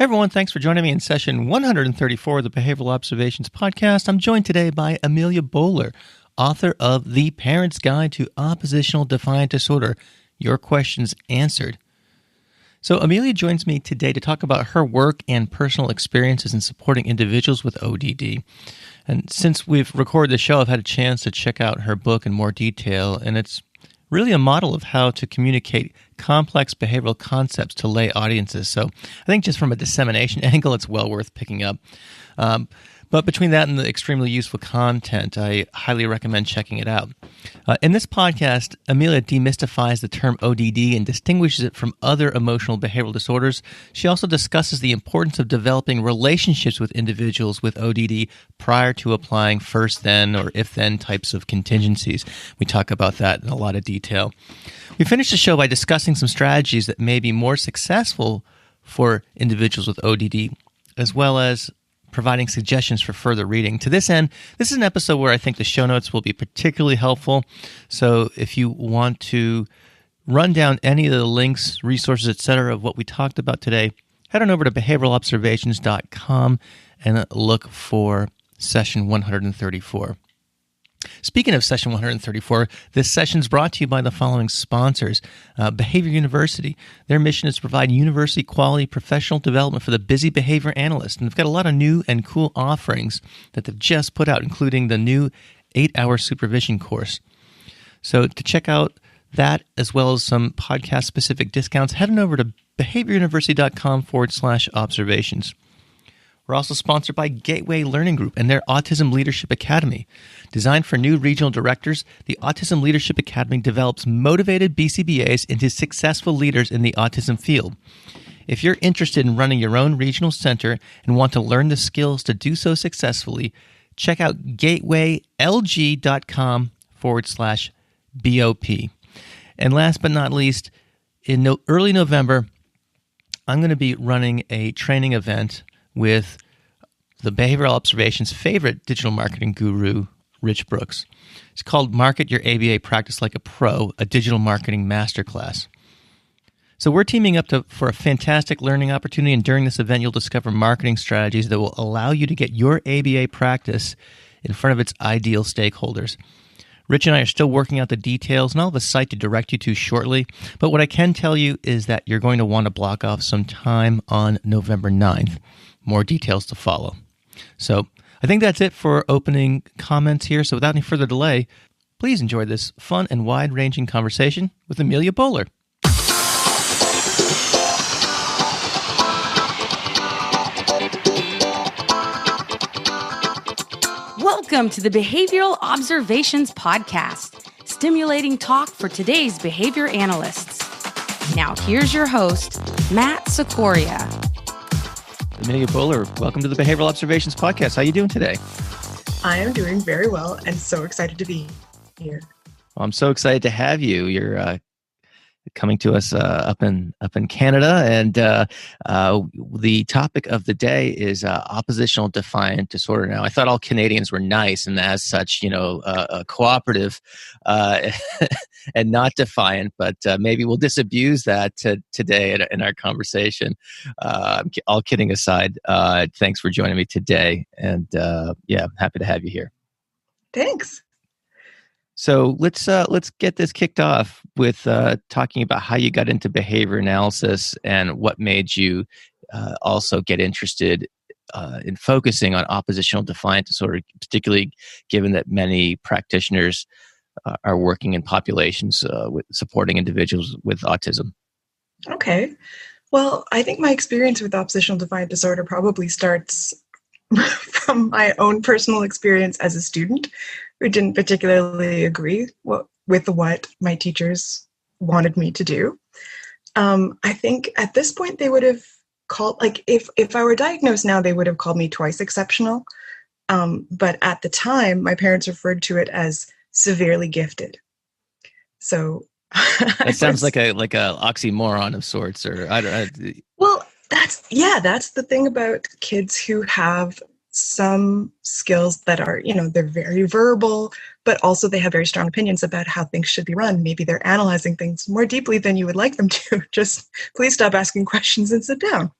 Everyone, thanks for joining me in session 134 of the Behavioral Observations podcast. I'm joined today by Amelia Bowler, author of The Parent's Guide to Oppositional Defiant Disorder, Your Questions Answered. So Amelia joins me today to talk about her work and personal experiences in supporting individuals with ODD. And since we've recorded the show, I've had a chance to check out her book in more detail, and it's really a model of how to communicate complex behavioral concepts to lay audiences. So I think just from a dissemination angle, it's well worth picking up. But between that and the extremely useful content, I highly recommend checking it out. In this podcast, Amelia demystifies the term ODD and distinguishes it from other emotional behavioral disorders. She also discusses the importance of developing relationships with individuals with ODD prior to applying first-then or if-then types of contingencies. We talk about that in a lot of detail. We finish the show by discussing some strategies that may be more successful for individuals with ODD, as well as providing suggestions for further reading. To this end, this is an episode where I think the show notes will be particularly helpful. So if you want to run down any of the links, resources, etc. of what we talked about today, head on over to behavioralobservations.com and look for session 134. Speaking of session 134, this session is brought to you by the following sponsors. Behavior University. Their mission is to provide university-quality professional development for the busy behavior analyst. And they've got a lot of new and cool offerings that they've just put out, including the new 8-hour supervision course. So to check out that, as well as some podcast-specific discounts, head on over to behavioruniversity.com/observations. We're also sponsored by Gateway Learning Group and their Autism Leadership Academy. Designed for new regional directors, the Autism Leadership Academy develops motivated BCBAs into successful leaders in the autism field. If you're interested in running your own regional center and want to learn the skills to do so successfully, check out gateway.lg.com/BOP. And last but not least, in early November, I'm going to be running a training event with the Behavioral Observations' favorite digital marketing guru, Rich Brooks. It's called Market Your ABA Practice Like a Pro, a digital marketing masterclass. So we're teaming up for a fantastic learning opportunity, and during this event, you'll discover marketing strategies that will allow you to get your ABA practice in front of its ideal stakeholders. Rich and I are still working out the details, and I'll have a site to direct you to shortly. But what I can tell you is that you're going to want to block off some time on November 9th. More details to follow. So I think that's it for opening comments here. So without any further delay, please enjoy this fun and wide-ranging conversation with Amelia Bowler. Welcome to the Behavioral Observations podcast, stimulating talk for today's behavior analysts. Now here's your host, Matt Sikoria. Amelia Bowler, welcome to the Behavioral Observations podcast. How are you doing today? I am doing very well and so excited to be here. Well, I'm so excited to have you. You're coming to us up in Canada, and the topic of the day is oppositional defiant disorder. Now, I thought all Canadians were nice, and as such, cooperative and not defiant. But maybe we'll disabuse that today in our conversation. All kidding aside, thanks for joining me today, and I'm happy to have you here. Thanks. So let's get this kicked off with talking about how you got into behavior analysis and what made you also get interested in focusing on oppositional defiant disorder, particularly given that many practitioners are working in populations with supporting individuals with autism. Okay. Well, I think my experience with oppositional defiant disorder probably starts from my own personal experience as a student who didn't particularly agree with what my teachers wanted me to do. I think at this point they would have called, if I were diagnosed now, they would have called me twice exceptional. But at the time, my parents referred to it as severely gifted. So it sounds like a oxymoron of sorts, or I don't. Well, that's the thing about kids who have some skills that are, they're very verbal, but also they have very strong opinions about how things should be run. Maybe they're analyzing things more deeply than you would like them to. Just please stop asking questions and sit down.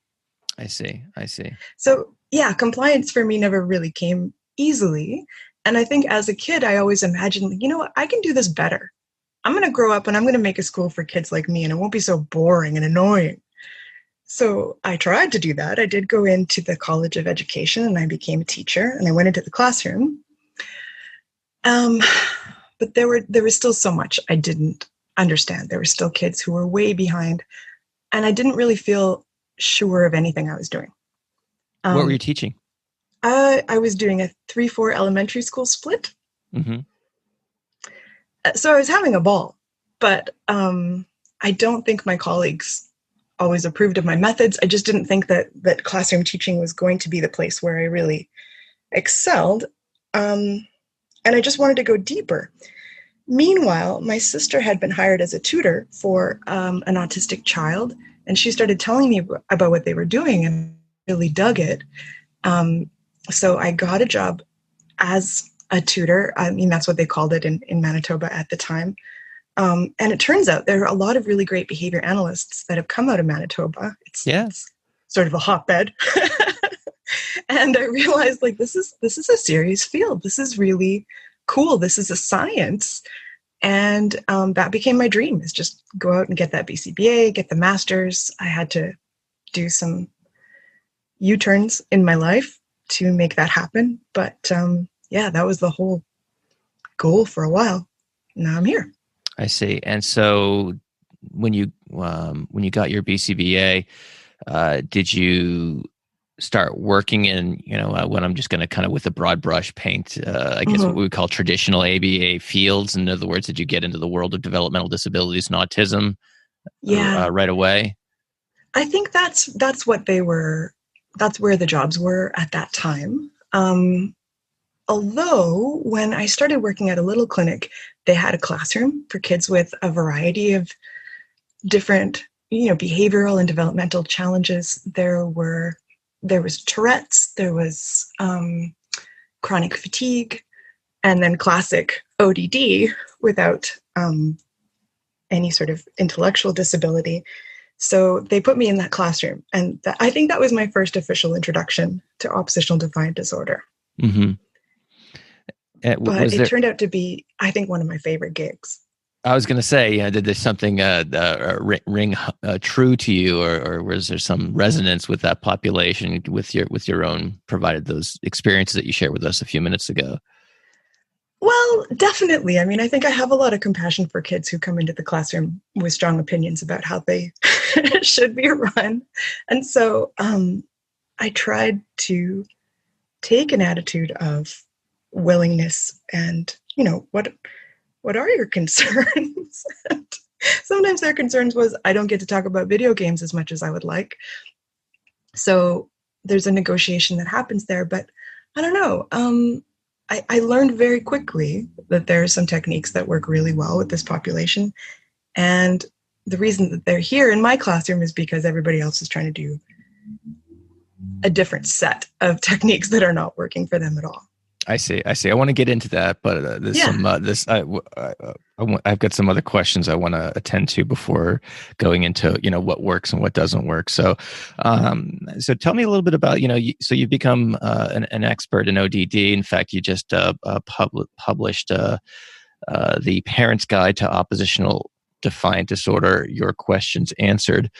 I see. I see. So yeah, compliance for me never really came easily. And I think as a kid, I always imagined, you know what, I can do this better. I'm going to grow up and I'm going to make a school for kids like me, and it won't be so boring and annoying. So I tried to do that. I did go into the College of Education and I became a teacher, and I went into the classroom. But there was still so much I didn't understand. There were still kids who were way behind, and I didn't really feel sure of anything I was doing. What were you teaching? I was doing a 3-4 elementary school split. Mm-hmm. So I was having a ball, but I don't think my colleagues always approved of my methods. I just didn't think that classroom teaching was going to be the place where I really excelled. And I just wanted to go deeper. Meanwhile, my sister had been hired as a tutor for an autistic child, and she started telling me about what they were doing and really dug it. So I got a job as a tutor. I mean, that's what they called it in Manitoba at the time. And it turns out there are a lot of really great behavior analysts that have come out of Manitoba. It's sort of a hotbed. And I realized, like, this is a serious field. This is really cool. This is a science. And that became my dream, is just go out and get that BCBA, get the master's. I had to do some U-turns in my life to make that happen. But that was the whole goal for a while. Now I'm here. I see. And so when you got your BCBA, did you start working in, when I'm just going to kind of with a broad brush paint, I guess what we would call traditional ABA fields? In other words, did you get into the world of developmental disabilities and autism right away? I think that's what they were. That's where the jobs were at that time. Although when I started working at a little clinic, they had a classroom for kids with a variety of different, behavioral and developmental challenges. There was Tourette's, there was chronic fatigue, and then classic ODD without any sort of intellectual disability. So they put me in that classroom, and I think that was my first official introduction to oppositional defiant disorder. Mm-hmm. But it turned out to be, I think, one of my favorite gigs. I was going to say, did there something ring true to you, or was there some resonance with that population with your own, provided those experiences that you shared with us a few minutes ago? Well, definitely. I mean, I think I have a lot of compassion for kids who come into the classroom with strong opinions about how they should be run. And so I tried to take an attitude of willingness and, what are your concerns? Sometimes their concerns was, I don't get to talk about video games as much as I would like. So there's a negotiation that happens there, but I don't know. I learned very quickly that there are some techniques that work really well with this population. And the reason that they're here in my classroom is because everybody else is trying to do a different set of techniques that are not working for them at all. I see. I want to get into that, but there's I've got some other questions I want to attend to before going into, what works and what doesn't work. So, so tell me a little bit about, so you've become an expert in ODD. In fact, you just published the Parent's Guide to Oppositional Defiant Disorder, Your Questions Answered.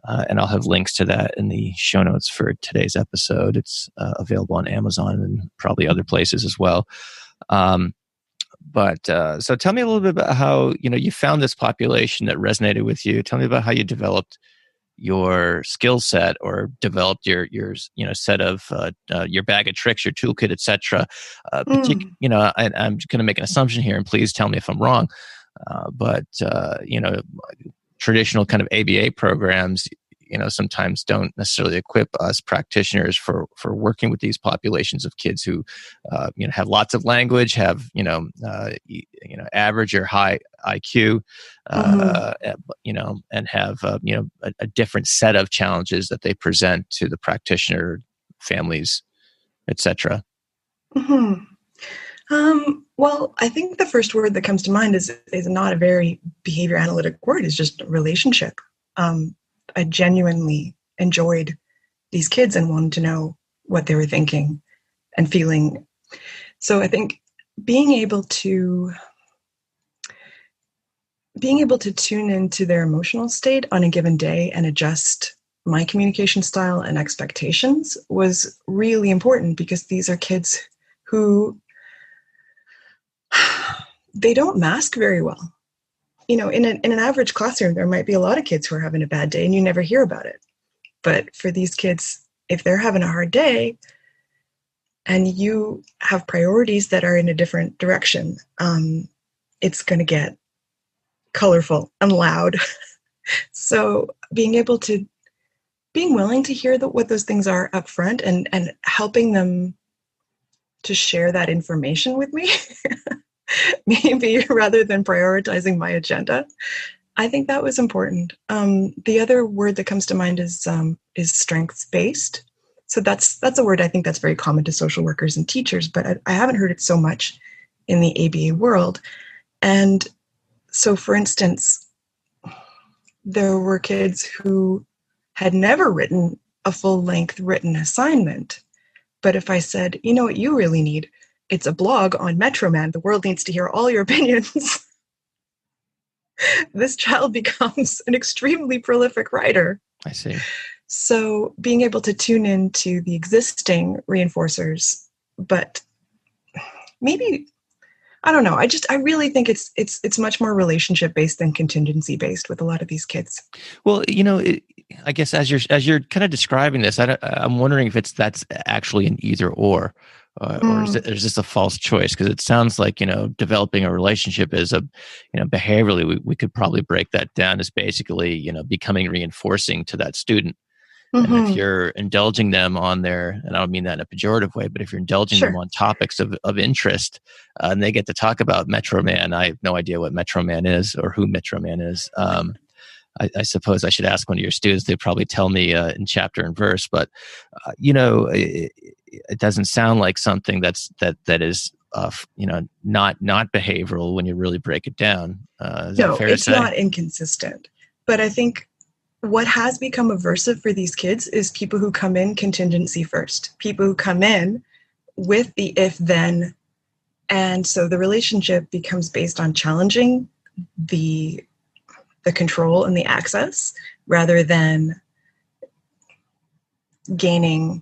And I'll have links to that in the show notes for today's episode. It's available on Amazon and probably other places as well. But so tell me a little bit about how, you found this population that resonated with you. Tell me about how you developed your skill set, or developed your set of your bag of tricks, your toolkit, etc. I'm going to make an assumption here, and please tell me if I'm wrong. But traditional kind of ABA programs, sometimes don't necessarily equip us practitioners for working with these populations of kids who, have lots of language, have, average or high IQ, and have, a different set of challenges that they present to the practitioner, families, etc. Mm-hmm. Well, I think the first word that comes to mind is not a very behavior analytic word. It's just relationship. I genuinely enjoyed these kids and wanted to know what they were thinking and feeling. So I think being able to tune into their emotional state on a given day and adjust my communication style and expectations was really important, because these are kids who they don't mask very well. In an average classroom, there might be a lot of kids who are having a bad day and you never hear about it. But for these kids, if they're having a hard day and you have priorities that are in a different direction, it's going to get colorful and loud. So being willing to hear what those things are up front and helping them to share that information with me, maybe rather than prioritizing my agenda, I think that was important. The other word that comes to mind is strengths-based. So that's a word I think that's very common to social workers and teachers, but I haven't heard it so much in the ABA world. And so, for instance, there were kids who had never written a full-length written assignment. But if I said, you know what you really need? It's a blog on Metro Man. The world needs to hear all your opinions. This child becomes an extremely prolific writer. I see. So being able to tune into the existing reinforcers, but maybe, I don't know. I really think it's much more relationship based than contingency based with a lot of these kids. Well, I guess as you're kind of describing this, I'm wondering if that's actually an either or is this a false choice? Because it sounds like developing a relationship is behaviorally we could probably break that down as basically becoming reinforcing to that student. Mm-hmm. And if you're indulging them on their, and I don't mean that in a pejorative way, but if you're indulging them on topics of interest, and they get to talk about Metro Man, I have no idea what Metro Man is or who Metro Man is. I suppose I should ask one of your students. They'd probably tell me in chapter and verse, but it doesn't sound like something that is not behavioral when you really break it down. Is that fair to say? It's not inconsistent, but I think what has become aversive for these kids is people who come in contingency first, people who come in with the if-then. And so the relationship becomes based on challenging the control and the access rather than gaining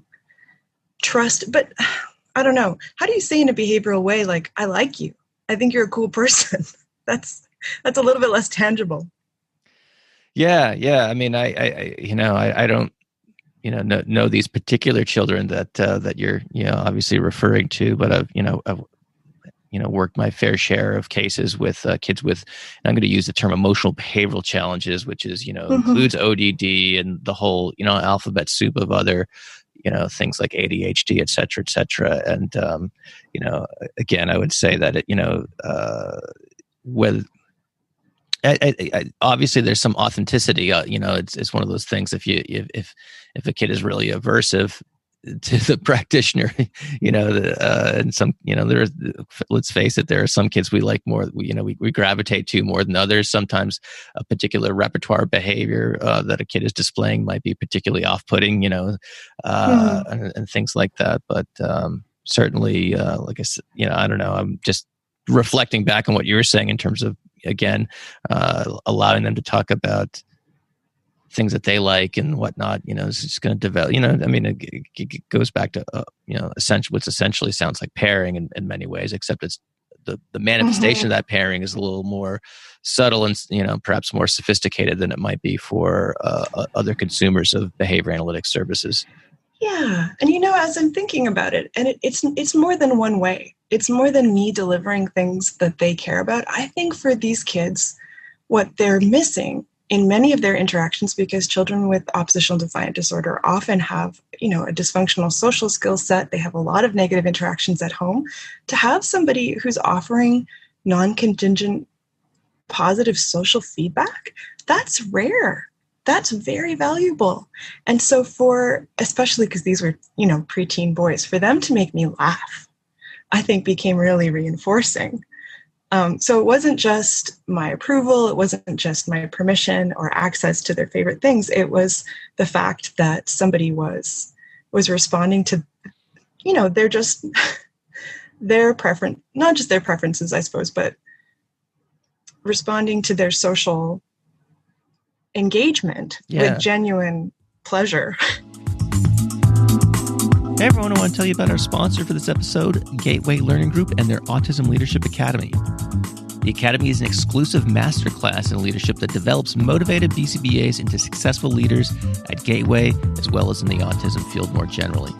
trust. But I don't know. How do you say in a behavioral way, like, I like you, I think you're a cool person? That's a little bit less tangible. Yeah. I mean, I don't, know these particular children that you're, obviously referring to, but I've worked my fair share of cases with kids with, and I'm going to use the term emotional behavioral challenges, which is, includes ODD and the whole, alphabet soup of other, things like ADHD, et cetera. And, again, I would say that, with, obviously there's some authenticity, it's one of those things. If a kid is really aversive to the practitioner, and some, let's face it, there are some kids we like more, we gravitate to more than others. Sometimes a particular repertoire behavior that a kid is displaying might be particularly off-putting, and things like that. But certainly, like I said, I don't know, I'm just reflecting back on what you were saying in terms of, again, allowing them to talk about things that they like and whatnot, is just going to develop, I mean, it goes back to, what's essentially sounds like pairing in many ways, except it's the manifestation of that pairing is a little more subtle and, perhaps more sophisticated than it might be for other consumers of behavior analytics services. Yeah. And, as I'm thinking about it, and it's more than one way. It's more than me delivering things that they care about. I think for these kids, what they're missing in many of their interactions, because children with oppositional defiant disorder often have, a dysfunctional social skill set, they have a lot of negative interactions at home, to have somebody who's offering non-contingent positive social feedback, that's rare. That's very valuable. And so especially because these were, preteen boys, for them to make me laugh, I think became really reinforcing. So it wasn't just my approval, it wasn't just my permission or access to their favorite things. It was the fact that somebody was responding to, they're just their preference, not just their preferences, I suppose, but responding to their social engagement with genuine pleasure. Hey everyone, I want to tell you about our sponsor for this episode, Gateway Learning Group and their Autism Leadership Academy. The Academy is an exclusive masterclass in leadership that develops motivated BCBAs into successful leaders at Gateway, as well as in the autism field more generally.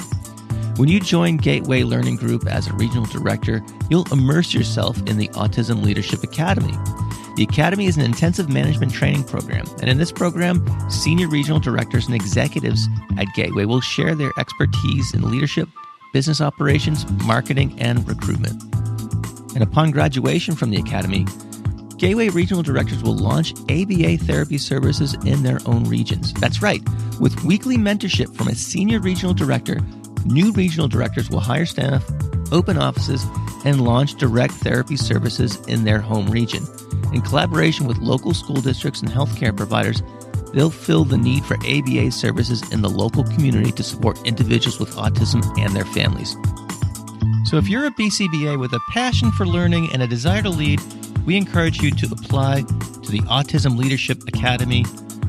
When you join Gateway Learning Group as a regional director, you'll immerse yourself in the Autism Leadership Academy. The Academy is an intensive management training program, and in this program, senior regional directors and executives at Gateway will share their expertise in leadership, business operations, marketing, and recruitment. And upon graduation from the Academy, Gateway regional directors will launch ABA therapy services in their own regions. That's right. With weekly mentorship from a senior regional director, new regional directors will hire staff, open offices, and launch direct therapy services in their home region. In collaboration with local school districts and healthcare providers, they'll fill the need for ABA services in the local community to support individuals with autism and their families. So if you're a BCBA with a passion for learning and a desire to lead, we encourage you to apply to the Autism Leadership Academy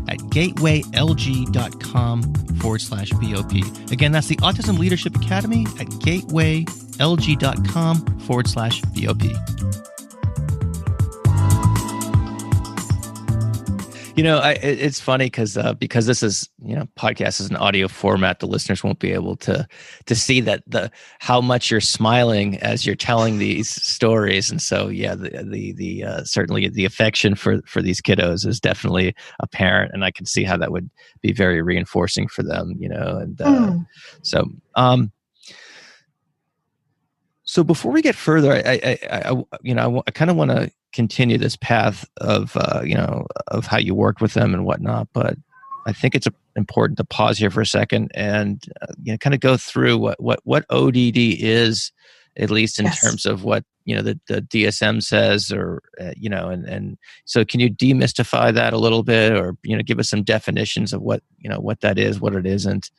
at gatewaylg.com/BOP. Again, that's the Autism Leadership Academy at gatewaylg.com/BOP. It's funny because this is, podcast is an audio format, the listeners won't be able to see that how much you're smiling as you're telling these stories. And so, the certainly the affection for these kiddos is definitely apparent, and I can see how that would be very reinforcing for them, So before we get further, I kind of want to continue this path of of how you worked with them and whatnot, but I think it's important to pause here for a second and kind of go through what ODD is, at least in terms of what the DSM says, or and so can you demystify that a little bit, or give us some definitions of what that is, what it isn't.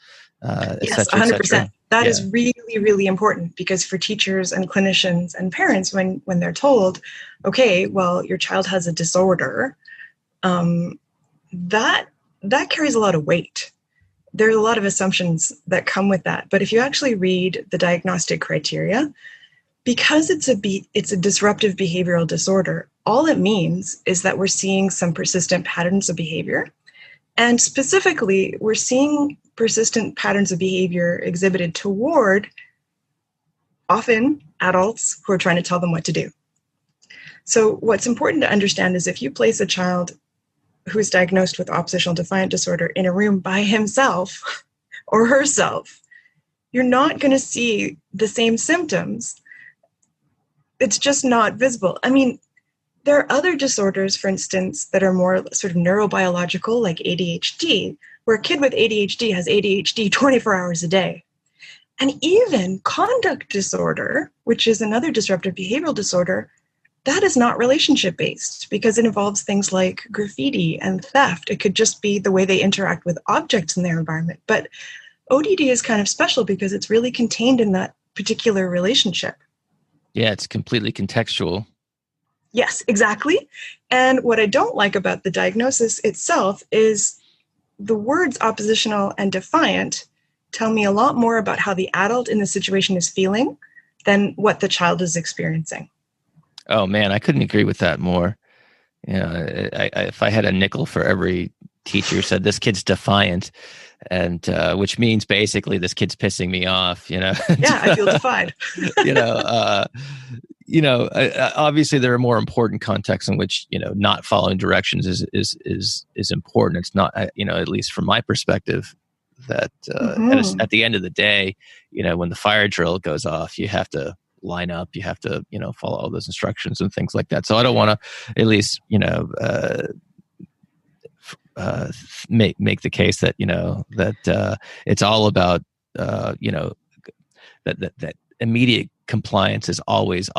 Yes, 100%. That is really, really important, because for teachers and clinicians and parents, when they're told, okay, well, your child has a disorder, that carries a lot of weight. There's a lot of assumptions that come with that. But if you actually read the diagnostic criteria, because it's a disruptive behavioral disorder, all it means is that we're seeing some persistent patterns of behavior. And specifically, we're seeing persistent patterns of behavior exhibited toward often adults who are trying to tell them what to do. So what's important to understand is if you place a child who is diagnosed with oppositional defiant disorder in a room by himself or herself, you're not going to see the same symptoms. It's just not visible. I mean, there are other disorders, for instance, that are more sort of neurobiological, like ADHD, where a kid with ADHD has ADHD 24 hours a day. And even conduct disorder, which is another disruptive behavioral disorder, that is not relationship-based, because it involves things like graffiti and theft. It could just be the way they interact with objects in their environment. But ODD is kind of special because it's really contained in that particular relationship. Yeah, it's completely contextual. Yes, exactly. And what I don't like about the diagnosis itself is the words oppositional and defiant tell me a lot more about how the adult in the situation is feeling than what the child is experiencing. Oh man, I couldn't agree with that more. If I had a nickel for every teacher who said this kid's defiant, and which means basically this kid's pissing me off, Yeah, I feel defied. Obviously there are more important contexts in which not following directions is important. It's not at least from my perspective that at the end of the day, when the fire drill goes off, you have to line up, you have to follow all those instructions and things like that. So I don't want to at least make the case that that it's all about that immediate compliance is always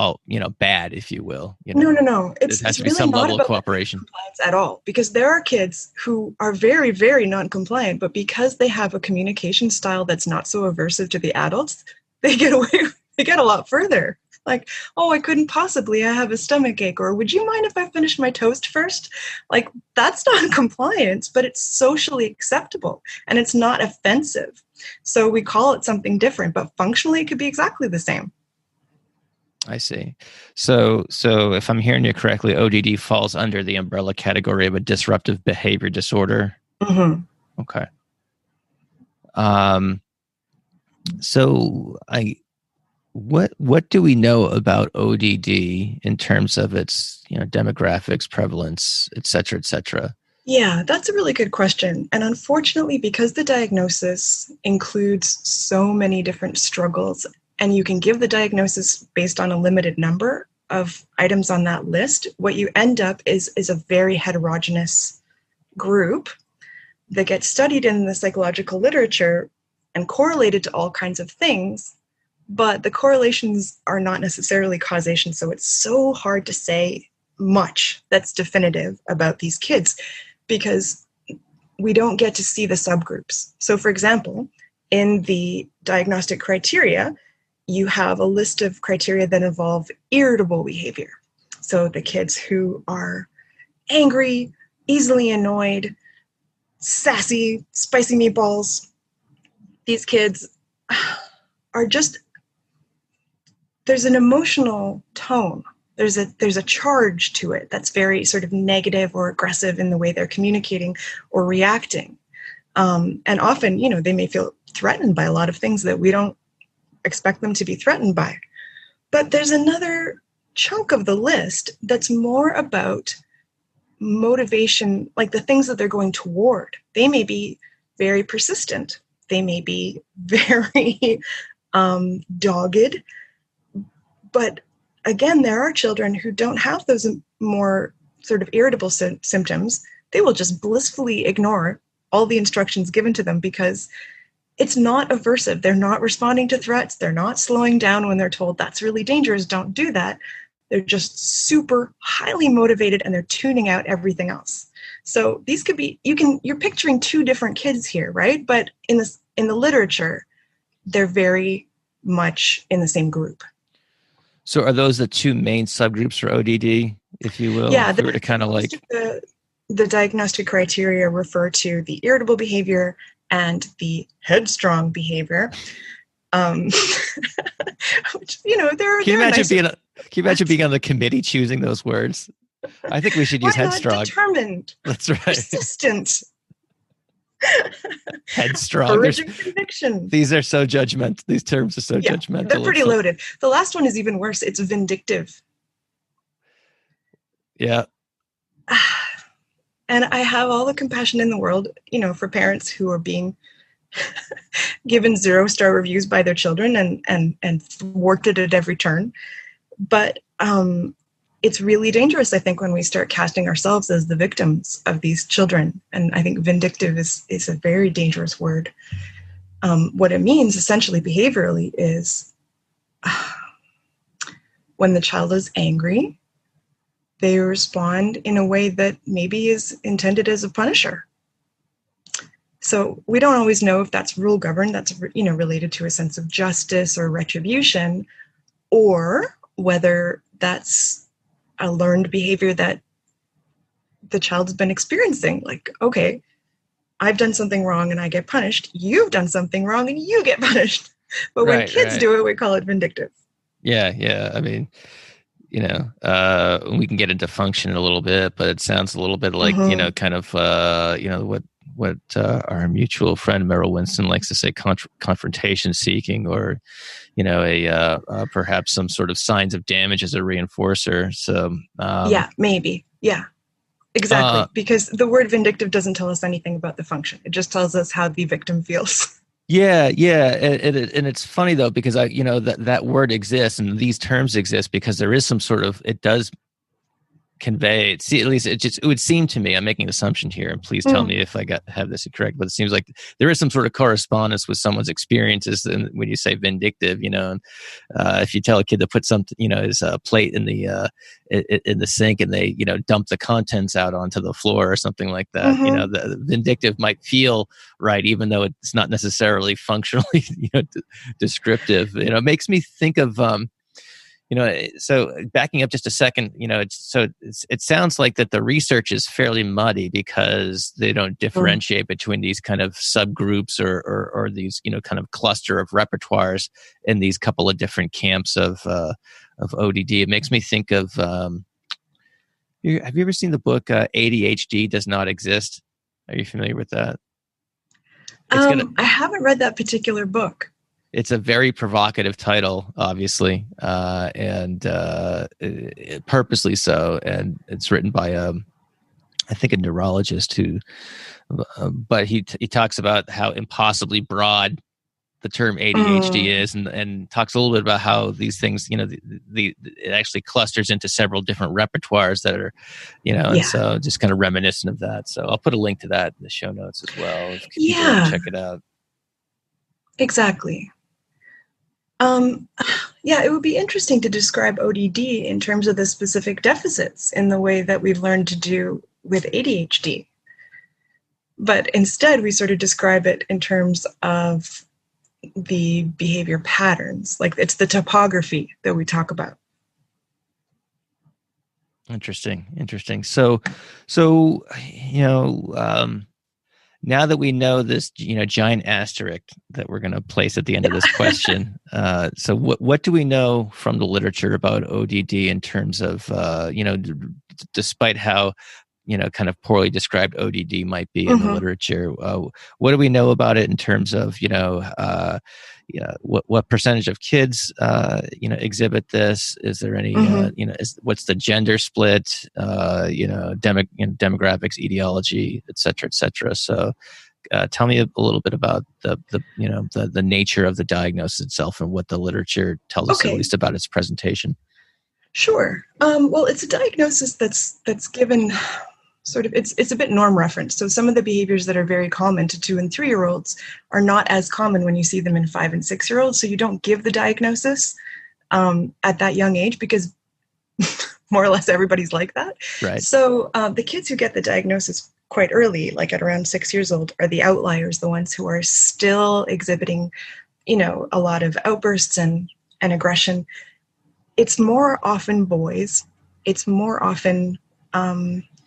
bad, if you will. No. There has It's to be really some not level of about cooperation compliance at all, because there are kids who are very, very non-compliant, but because they have a communication style that's not so aversive to the adults, they get away. They get a lot further. Like, oh, I couldn't possibly. I have a stomach ache. Or would you mind if I finish my toast first? Like, that's not compliance, but it's socially acceptable and it's not offensive. So we call it something different, but functionally it could be exactly the same. I see. So if I'm hearing you correctly, ODD falls under the umbrella category of a disruptive behavior disorder. Mm-hmm. Okay. So what do we know about ODD in terms of its demographics, prevalence, et cetera, et cetera? Yeah, that's a really good question. And unfortunately, because the diagnosis includes so many different struggles, and you can give the diagnosis based on a limited number of items on that list, what you end up is a very heterogeneous group that gets studied in the psychological literature and correlated to all kinds of things, but the correlations are not necessarily causation. So it's so hard to say much that's definitive about these kids because we don't get to see the subgroups. So for example, in the diagnostic criteria, you have a list of criteria that involve irritable behavior. So the kids who are angry, easily annoyed, sassy, spicy meatballs, these kids are just, there's an emotional tone. There's a charge to it that's very sort of negative or aggressive in the way they're communicating or reacting. And often, they may feel threatened by a lot of things that we don't expect them to be threatened by. But there's another chunk of the list that's more about motivation, like the things that they're going toward. They may be very persistent. They may be very dogged. But again, there are children who don't have those more sort of irritable symptoms. They will just blissfully ignore all the instructions given to them because it's not aversive. They're not responding to threats. They're not slowing down when they're told that's really dangerous, don't do that. They're just super highly motivated and they're tuning out everything else. So these could be, you're picturing two different kids here, right? But in the literature, they're very much in the same group. So are those the two main subgroups for ODD, if you will? Yeah, to kind of like the diagnostic criteria refer to the irritable behavior and the headstrong behavior. Which, there are. Can you imagine being on the committee choosing those words? I think we should use headstrong. Determined. That's right. Persistent. Headstrong. Courage and conviction. These are so judgmental. These terms are so judgmental. They're pretty loaded. The last one is even worse. It's vindictive. Yeah. And I have all the compassion in the world, for parents who are being given 0-star reviews by their children and thwarted at every turn. But it's really dangerous, I think, when we start casting ourselves as the victims of these children. And I think vindictive is a very dangerous word. What it means, essentially, behaviorally, is when the child is angry, they respond in a way that maybe is intended as a punisher. So we don't always know if that's rule governed, that's related to a sense of justice or retribution, or whether that's a learned behavior that the child's been experiencing. Like, okay, I've done something wrong and I get punished. You've done something wrong and you get punished. But when kids do it, we call it vindictive. Yeah. I mean, we can get into function a little bit, but it sounds a little bit like, kind of, what our mutual friend Merrill Winston likes to say, confrontation seeking, or, perhaps some sort of signs of damage as a reinforcer. So, maybe. Yeah, exactly. Because the word vindictive doesn't tell us anything about the function. It just tells us how the victim feels. Yeah. And it's funny though, because that word exists and these terms exist because there is some sort of, it does convey. See, at least it would seem to me, I'm making an assumption here, and please tell me if I have this incorrect, but it seems like there is some sort of correspondence with someone's experiences. And when you say vindictive, and if you tell a kid to put something, his plate in the sink, and they, dump the contents out onto the floor or something like that, the vindictive might feel right, even though it's not necessarily functionally, descriptive. It makes me think of, so backing up just a second, it sounds like that the research is fairly muddy because they don't differentiate between these kind of subgroups or these, kind of cluster of repertoires in these couple of different camps of ODD. It makes me think of, have you ever seen the book ADHD Does Not Exist? Are you familiar with that? I haven't read that particular book. It's a very provocative title, obviously, and purposely so. And it's written by, I think, a neurologist but he talks about how impossibly broad the term ADHD is, and talks a little bit about how these things, it actually clusters into several different repertoires that are, and so just kind of reminiscent of that. So I'll put a link to that in the show notes as well. If people want to check it out. Exactly. It would be interesting to describe ODD in terms of the specific deficits in the way that we've learned to do with ADHD. But instead, we sort of describe it in terms of the behavior patterns, like it's the topography that we talk about. Interesting. So, now that we know this, giant asterisk that we're going to place at the end of this question, so what do we know from the literature about ODD in terms of, despite how, kind of poorly described ODD might be in the literature, what do we know about it in terms of, what percentage of kids, exhibit this? Is there any, what's the gender split, demographics, etiology, et cetera. So tell me a little bit about the nature of the diagnosis itself and what the literature tells us, at least about its presentation. Sure. Well, it's a diagnosis that's given sort of, it's a bit norm referenced. So some of the behaviors that are very common to 2 and 3-year-olds are not as common when you see them in 5 and 6-year-olds. So you don't give the diagnosis at that young age because more or less everybody's like that. Right. So the kids who get the diagnosis quite early, like at around 6 years old, are the outliers, the ones who are still exhibiting, a lot of outbursts and aggression. It's more often boys. It's more often,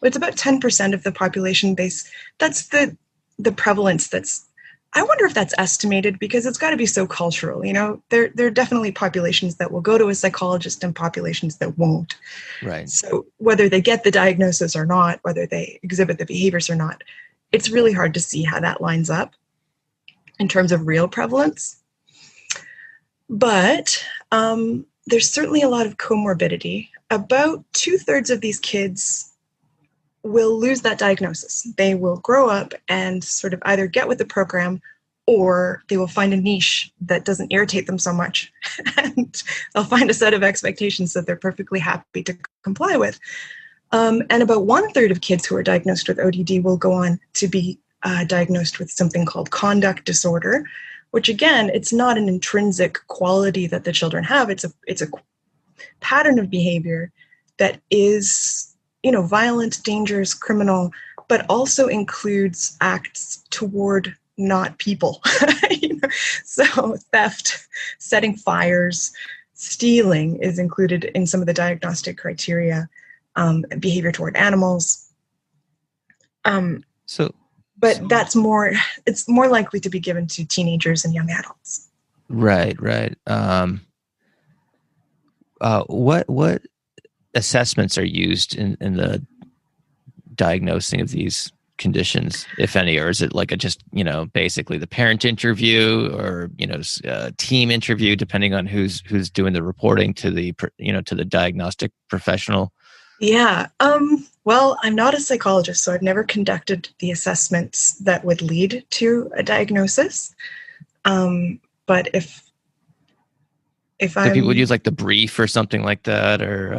it's about 10% of the population base. That's the prevalence I wonder if that's estimated because it's got to be so cultural. There are definitely populations that will go to a psychologist and populations that won't. Right. So whether they get the diagnosis or not, whether they exhibit the behaviors or not, it's really hard to see how that lines up in terms of real prevalence. But there's certainly a lot of comorbidity. About 2/3 of these kids will lose that diagnosis. They will grow up and sort of either get with the program or they will find a niche that doesn't irritate them so much. And they'll find a set of expectations that they're perfectly happy to comply with. And about 1/3 of kids who are diagnosed with ODD will go on to be diagnosed with something called conduct disorder, which again, it's not an intrinsic quality that the children have. It's a pattern of behavior that is, violent, dangerous, criminal, but also includes acts toward not people. So theft, setting fires, stealing is included in some of the diagnostic criteria, behavior toward animals. But it's more likely to be given to teenagers and young adults. Right. What assessments are used in the diagnosing of these conditions, if any, or is it like basically the parent interview or team interview, depending on who's doing the reporting to the to the diagnostic professional? Yeah. Well, I'm not a psychologist, so I've never conducted the assessments that would lead to a diagnosis. But if If So people would I'm use like the brief or something like that, or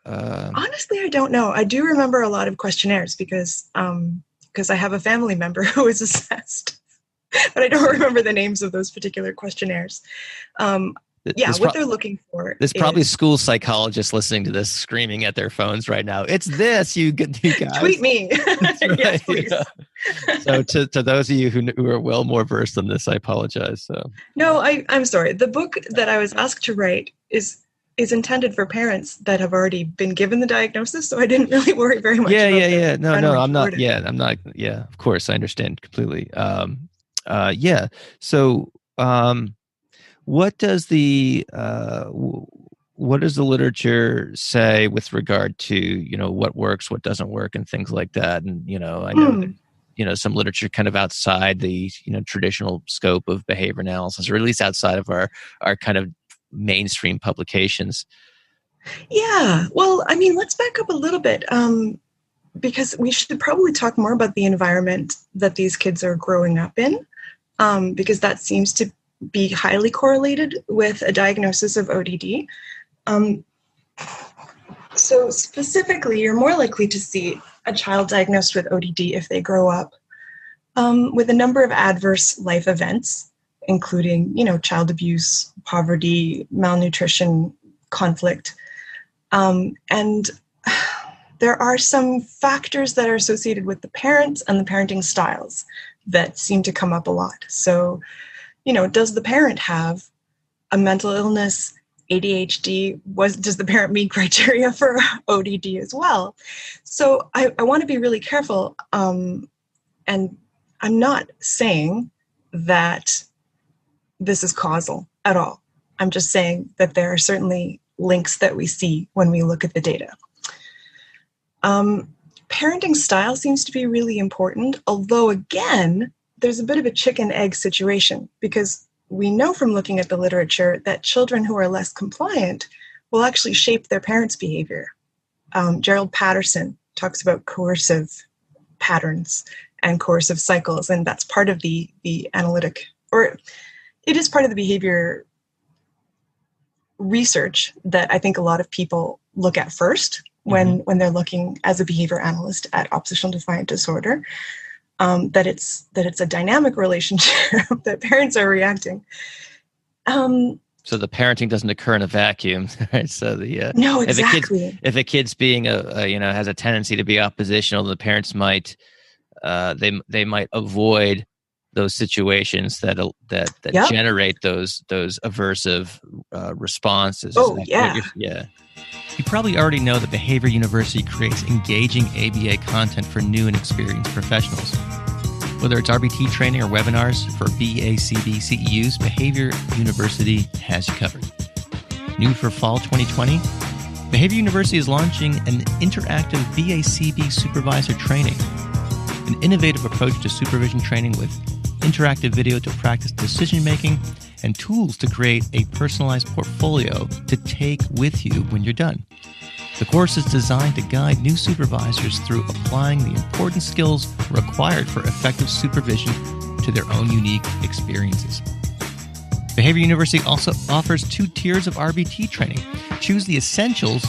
honestly, I don't know. I do remember a lot of questionnaires because I have a family member who is assessed, but I don't remember the names of those particular questionnaires. What they're looking for there's is probably school psychologists listening to this, screaming at their phones right now. It's this, you guys. Tweet me. That's right. Yes, please. Yeah. So to those of you who are well more versed on this, I apologize. So No, I'm sorry. The book that I was asked to write is intended for parents that have already been given the diagnosis, so I didn't really worry very much about Yeah. No, I'm not. wording. Yeah, I'm not. Yeah, of course, I understand completely. Yeah. So, what does the literature say with regard to what works, what doesn't work, and things like that? And I know that, some literature kind of outside the traditional scope of behavior analysis, or at least outside of our kind of mainstream publications. Yeah. Well, I mean, let's back up a little bit, because we should probably talk more about the environment that these kids are growing up in, because that seems to be highly correlated with a diagnosis of ODD. So specifically, you're more likely to see a child diagnosed with ODD if they grow up with a number of adverse life events, including, child abuse, poverty, malnutrition, conflict. And there are some factors that are associated with the parents and the parenting styles that seem to come up a lot. So, does the parent have a mental illness, ADHD? Does the parent meet criteria for ODD as well? So I want to be really careful. And I'm not saying that this is causal at all. I'm just saying that there are certainly links that we see when we look at the data. Parenting style seems to be really important, although again, there's a bit of a chicken-egg situation, because we know from looking at the literature that children who are less compliant will actually shape their parents' behavior. Gerald Patterson talks about coercive patterns and coercive cycles, and that's part of the analytic, or it is part of the behavior research that I think a lot of people look at first when they're looking as a behavior analyst at oppositional defiant disorder. That it's a dynamic relationship, that parents are reacting. So the parenting doesn't occur in a vacuum, right? So no, exactly. If a kid's being has a tendency to be oppositional, the parents might they might avoid those situations that generate those aversive responses. Oh, yeah. Yeah. You probably already know that Behavior University creates engaging ABA content for new and experienced professionals. Whether it's RBT training or webinars for BACB CEUs, Behavior University has you covered. New for fall 2020, Behavior University is launching an interactive BACB supervisor training, an innovative approach to supervision training with interactive video to practice decision-making and tools to create a personalized portfolio to take with you when you're done. The course is designed to guide new supervisors through applying the important skills required for effective supervision to their own unique experiences. Behavior University also offers 2 tiers of RBT training. Choose the essentials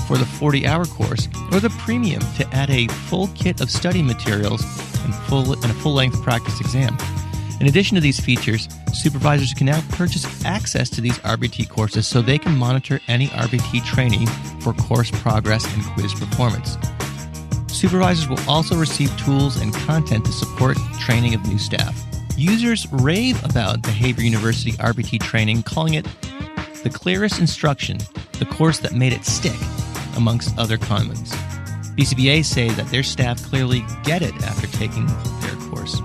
for the 40-hour course or the premium to add a full kit of study materials and a full-length practice exam. In addition to these features, supervisors can now purchase access to these RBT courses so they can monitor any RBT training for course progress and quiz performance. Supervisors will also receive tools and content to support training of new staff. Users rave about Behavior University RBT training, calling it the clearest instruction, the course that made it stick, amongst other comments. BCBA say that their staff clearly get it after taking their course.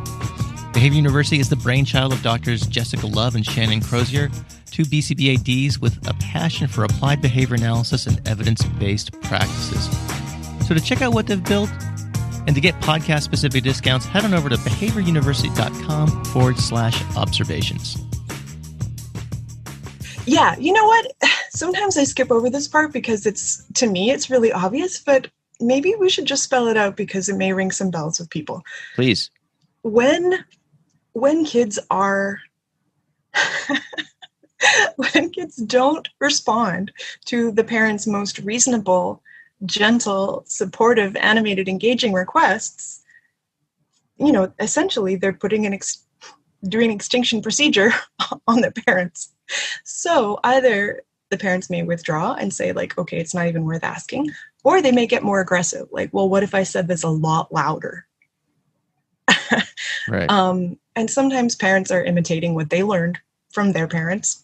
Behavior University is the brainchild of Drs. Jessica Love and Shannon Crozier, 2 BCBA-Ds with a passion for applied behavior analysis and evidence-based practices. So to check out what they've built and to get podcast-specific discounts, head on over to behavioruniversity.com/observations. Yeah, you know what? Sometimes I skip over this part because to me, it's really obvious, but maybe we should just spell it out because it may ring some bells with people. Please. When kids are when kids don't respond to the parents' most reasonable, gentle, supportive, animated, engaging requests, essentially they're putting doing extinction procedure on the parents. So either the parents may withdraw and say, like, okay, it's not even worth asking, or they may get more aggressive. Like, well, what if I said this a lot louder? Right. And sometimes parents are imitating what they learned from their parents.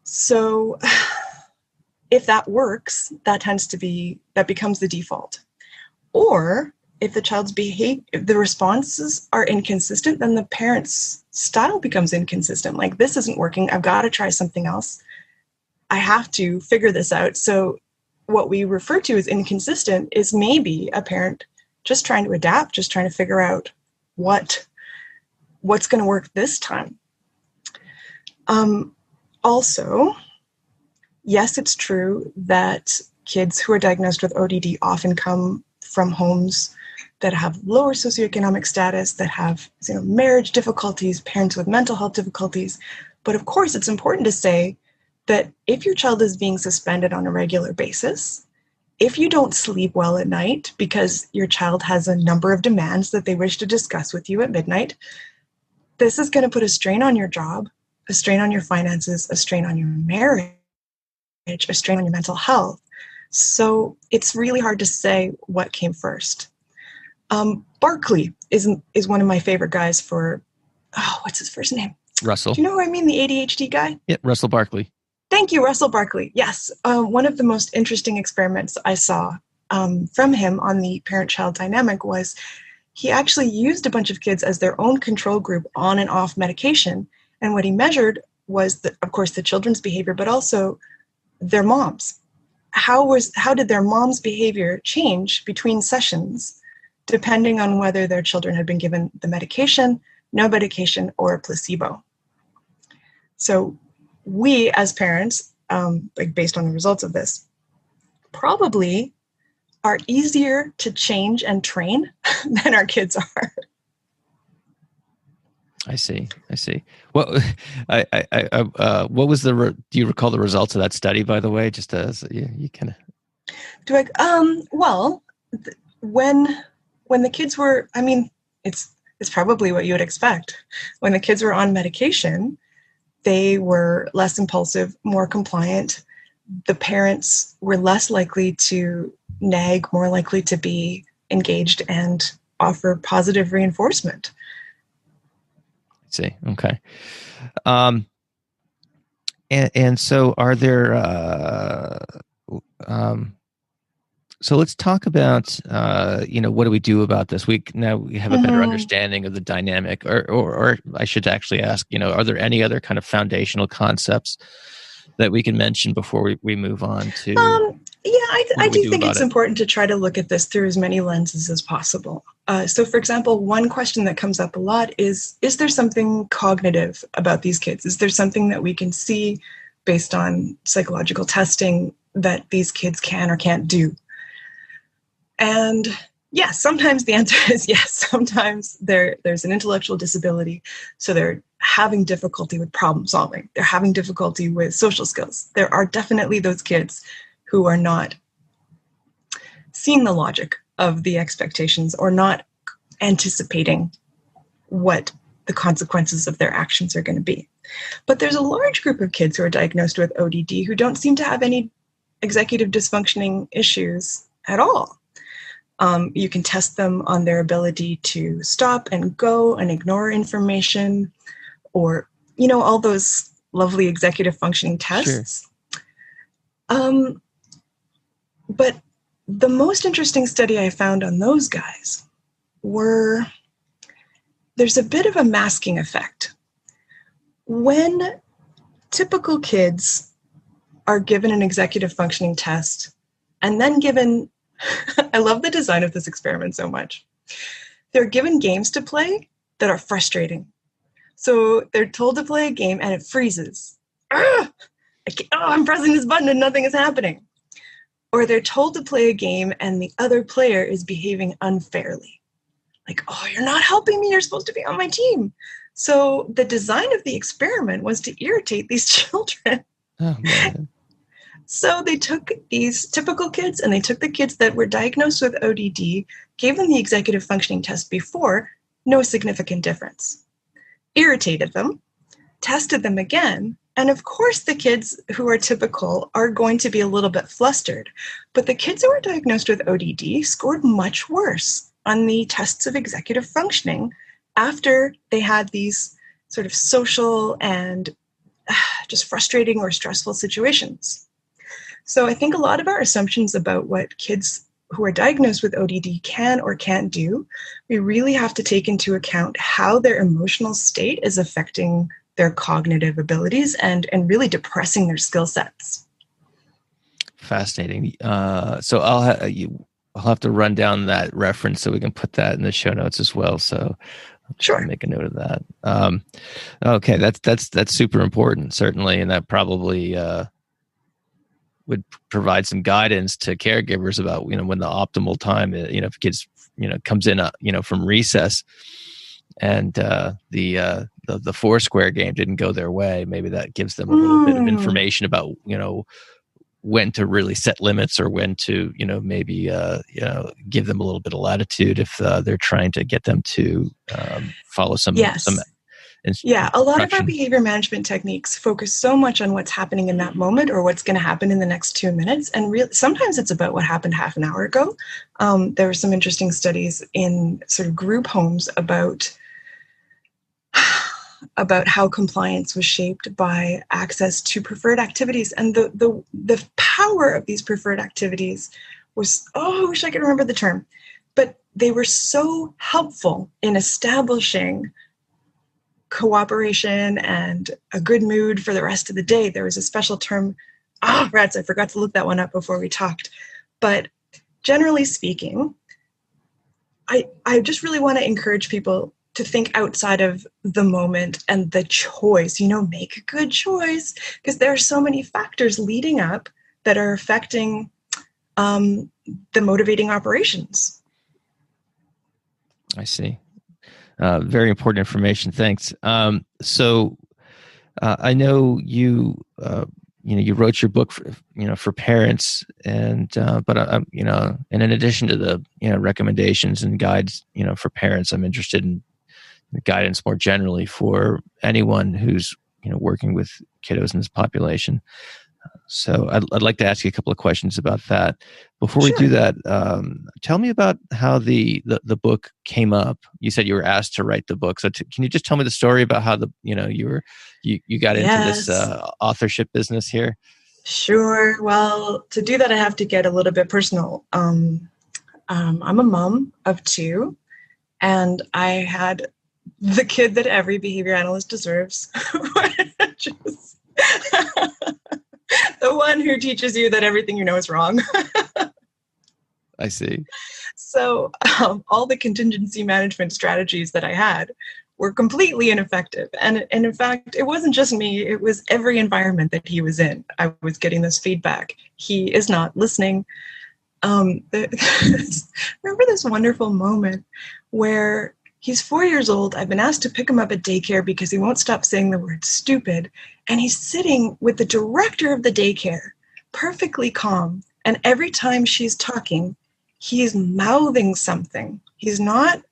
So if that works, that becomes the default. Or if the child's if the responses are inconsistent, then the parent's style becomes inconsistent. Like, this isn't working. I've got to try something else. I have to figure this out. So what we refer to as inconsistent is maybe a parent just trying to adapt, just trying to figure out what's going to work this time. Also, yes, it's true that kids who are diagnosed with ODD often come from homes that have lower socioeconomic status, that have marriage difficulties, parents with mental health difficulties. But of course, it's important to say that if your child is being suspended on a regular basis, if you don't sleep well at night because your child has a number of demands that they wish to discuss with you at midnight, this is going to put a strain on your job, a strain on your finances, a strain on your marriage, a strain on your mental health. So it's really hard to say what came first. Barkley is one of my favorite guys for, what's his first name? Russell. Do you know who I mean? The ADHD guy? Yeah, Russell Barkley. Thank you, Russell Barkley. Yes. One of the most interesting experiments I saw from him on the parent-child dynamic was he actually used a bunch of kids as their own control group on and off medication. And what he measured was, of course, the children's behavior, but also their moms. How did their mom's behavior change between sessions, depending on whether their children had been given the medication, no medication, or a placebo? So we, as parents, based on the results of this, probably are easier to change and train than our kids are. I see. Well, what was do you recall the results of that study, by the way? Just as you kind of. Well, when the kids were, it's probably what you would expect. When the kids were on medication, they were less impulsive, more compliant. The parents were less likely to nag, more likely to be engaged and offer positive reinforcement. I see. Okay. And so are there, so let's talk about, what do we do about this? Now we have a better understanding of the dynamic, or I should actually ask, are there any other kind of foundational concepts that we can mention before we move on to? I do think it's important to try to look at this through as many lenses as possible. So, for example, one question that comes up a lot is there something cognitive about these kids? Is there something that we can see based on psychological testing that these kids can or can't do? And yes, sometimes the answer is yes. Sometimes there's an intellectual disability, so they're having difficulty with problem solving. They're having difficulty with social skills. There are definitely those kids who are not seeing the logic of the expectations or not anticipating what the consequences of their actions are going to be. But there's a large group of kids who are diagnosed with ODD who don't seem to have any executive dysfunctioning issues at all. You can test them on their ability to stop and go and ignore information, or, all those lovely executive functioning tests. Sure. But the most interesting study I found on those guys there's a bit of a masking effect. When typical kids are given an executive functioning test and then given, I love the design of this experiment so much. They're given games to play that are frustrating. So they're told to play a game and it freezes. I'm pressing this button and nothing is happening. Or they're told to play a game and the other player is behaving unfairly. Like, you're not helping me. You're supposed to be on my team. So the design of the experiment was to irritate these children. Oh, man. So they took these typical kids and they took the kids that were diagnosed with ODD, gave them the executive functioning test before, no significant difference. Irritated them, tested them again, and of course the kids who are typical are going to be a little bit flustered. But the kids who were diagnosed with ODD scored much worse on the tests of executive functioning after they had these sort of social and just frustrating or stressful situations. So I think a lot of our assumptions about what kids who are diagnosed with ODD can or can't do, we really have to take into account how their emotional state is affecting their cognitive abilities and really depressing their skill sets. Fascinating. So I'll have to run down that reference so we can put that in the show notes as well. So Sure. I'll make a note of that. Okay, that's super important, certainly, and that probably would provide some guidance to caregivers about when the optimal time is, if kids comes in from recess and the Foursquare game didn't go their way. Maybe that gives them a little bit of information about when to really set limits or when to maybe give them a little bit of latitude if they're trying to get them to follow some Yeah, a lot of our behavior management techniques focus so much on what's happening in that moment or what's going to happen in the next 2 minutes. And sometimes it's about what happened half an hour ago. There were some interesting studies in sort of group homes about how compliance was shaped by access to preferred activities. And the power of these preferred activities was, I wish I could remember the term, but they were so helpful in establishing cooperation and a good mood for the rest of the day. There was a special term. Rats, I forgot to look that one up before we talked. But generally speaking, I just really want to encourage people to think outside of the moment and the choice, make a good choice, because there are so many factors leading up that are affecting the motivating operations. I see. Very important information. Thanks. So I know you wrote your book for parents, and but and in addition to the recommendations and guides for parents, I'm interested in guidance more generally for anyone who's working with kiddos in this population. So I'd like to ask you a couple of questions about that. Before we do that, tell me about how the book came up. You said you were asked to write the book. So can you just tell me the story about how you got into this authorship business here? Sure. Well, to do that, I have to get a little bit personal. I'm a mom of 2, and I had the kid that every behavior analyst deserves, which is the one who teaches you that everything you know is wrong. I see. So all the contingency management strategies that I had were completely ineffective. And in fact, it wasn't just me. It was every environment that he was in. I was getting this feedback. He is not listening. Remember this wonderful moment where he's 4 years old. I've been asked to pick him up at daycare because he won't stop saying the word stupid. And he's sitting with the director of the daycare, perfectly calm. And every time she's talking, he's mouthing something. He's not,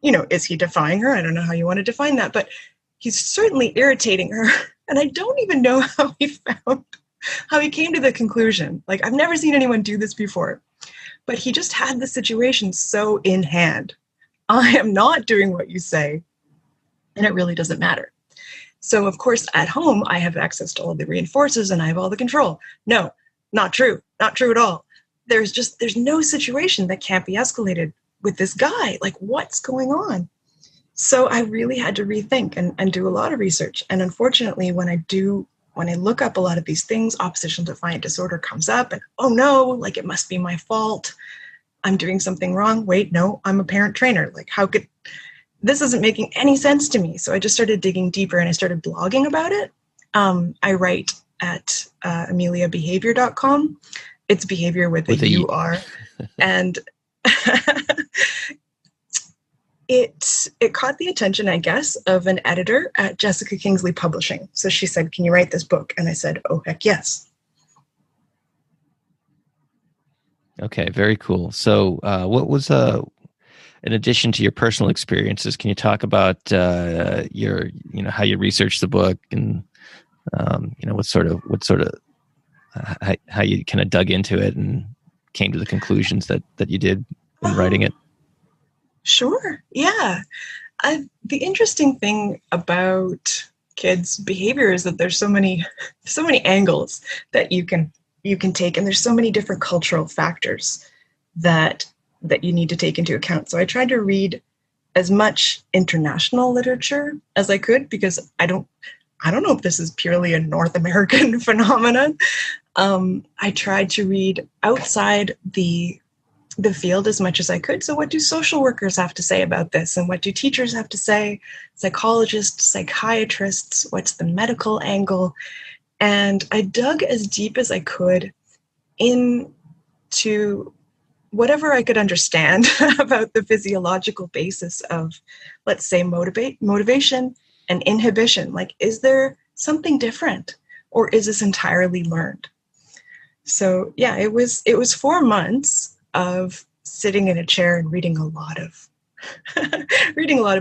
is he defying her? I don't know how you want to define that, but he's certainly irritating her. And I don't even know how he came to the conclusion. Like, I've never seen anyone do this before, but he just had the situation so in hand. I am not doing what you say, and it really doesn't matter. So, of course, at home, I have access to all the reinforcers and I have all the control. No, not true. Not true at all. There's no situation that can't be escalated with this guy. Like, what's going on? So I really had to rethink and do a lot of research. And unfortunately, when I look up a lot of these things, oppositional defiant disorder comes up, and oh no, like it must be my fault. I'm doing something wrong. Wait, no, I'm a parent trainer. Like, this isn't making any sense to me. So I just started digging deeper and I started blogging about it. I write at ameliabehavior.com. It's behavior with a U-R. And it caught the attention, I guess, of an editor at Jessica Kingsley Publishing. So she said, "Can you write this book?" And I said, "Oh, heck yes." Okay, very cool. So, what was in addition to your personal experiences? Can you talk about your, how you researched the book, and what sort of how you kind of dug into it and came to the conclusions that you did in writing it? Sure. Yeah. The interesting thing about kids' behavior is that there's so many angles that you can take, and there's so many different cultural factors that you need to take into account. So I tried to read as much international literature as I could, because I don't know if this is purely a North American phenomenon. I tried to read outside the field as much as I could. So what do social workers have to say about this? And what do teachers have to say? Psychologists, psychiatrists, what's the medical angle? And I dug as deep as I could into whatever I could understand about the physiological basis of, let's say, motivation and inhibition. Like, is there something different, or is this entirely learned? So yeah, it was 4 months of sitting in a chair and reading a lot of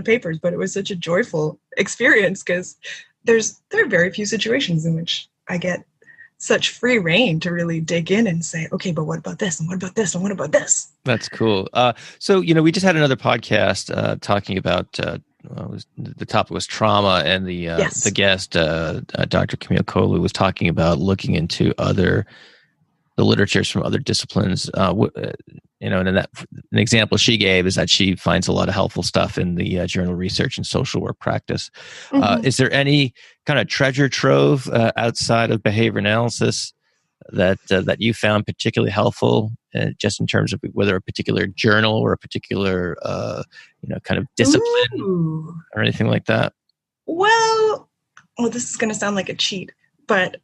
papers, but it was such a joyful experience, because there are very few situations in which I get such free reign to really dig in and say, okay, but what about this? And what about this? And what about this? That's cool. So, we just had another podcast talking about, the topic was trauma, and the guest, Dr. Camille Kolu, was talking about looking into the literatures from other disciplines. And an example she gave is that she finds a lot of helpful stuff in the journal Research and Social Work Practice. Mm-hmm. Is there any kind of treasure trove outside of behavior analysis that you found particularly helpful, just in terms of whether a particular journal or a particular kind of discipline or anything like that? Well, this is going to sound like a cheat, but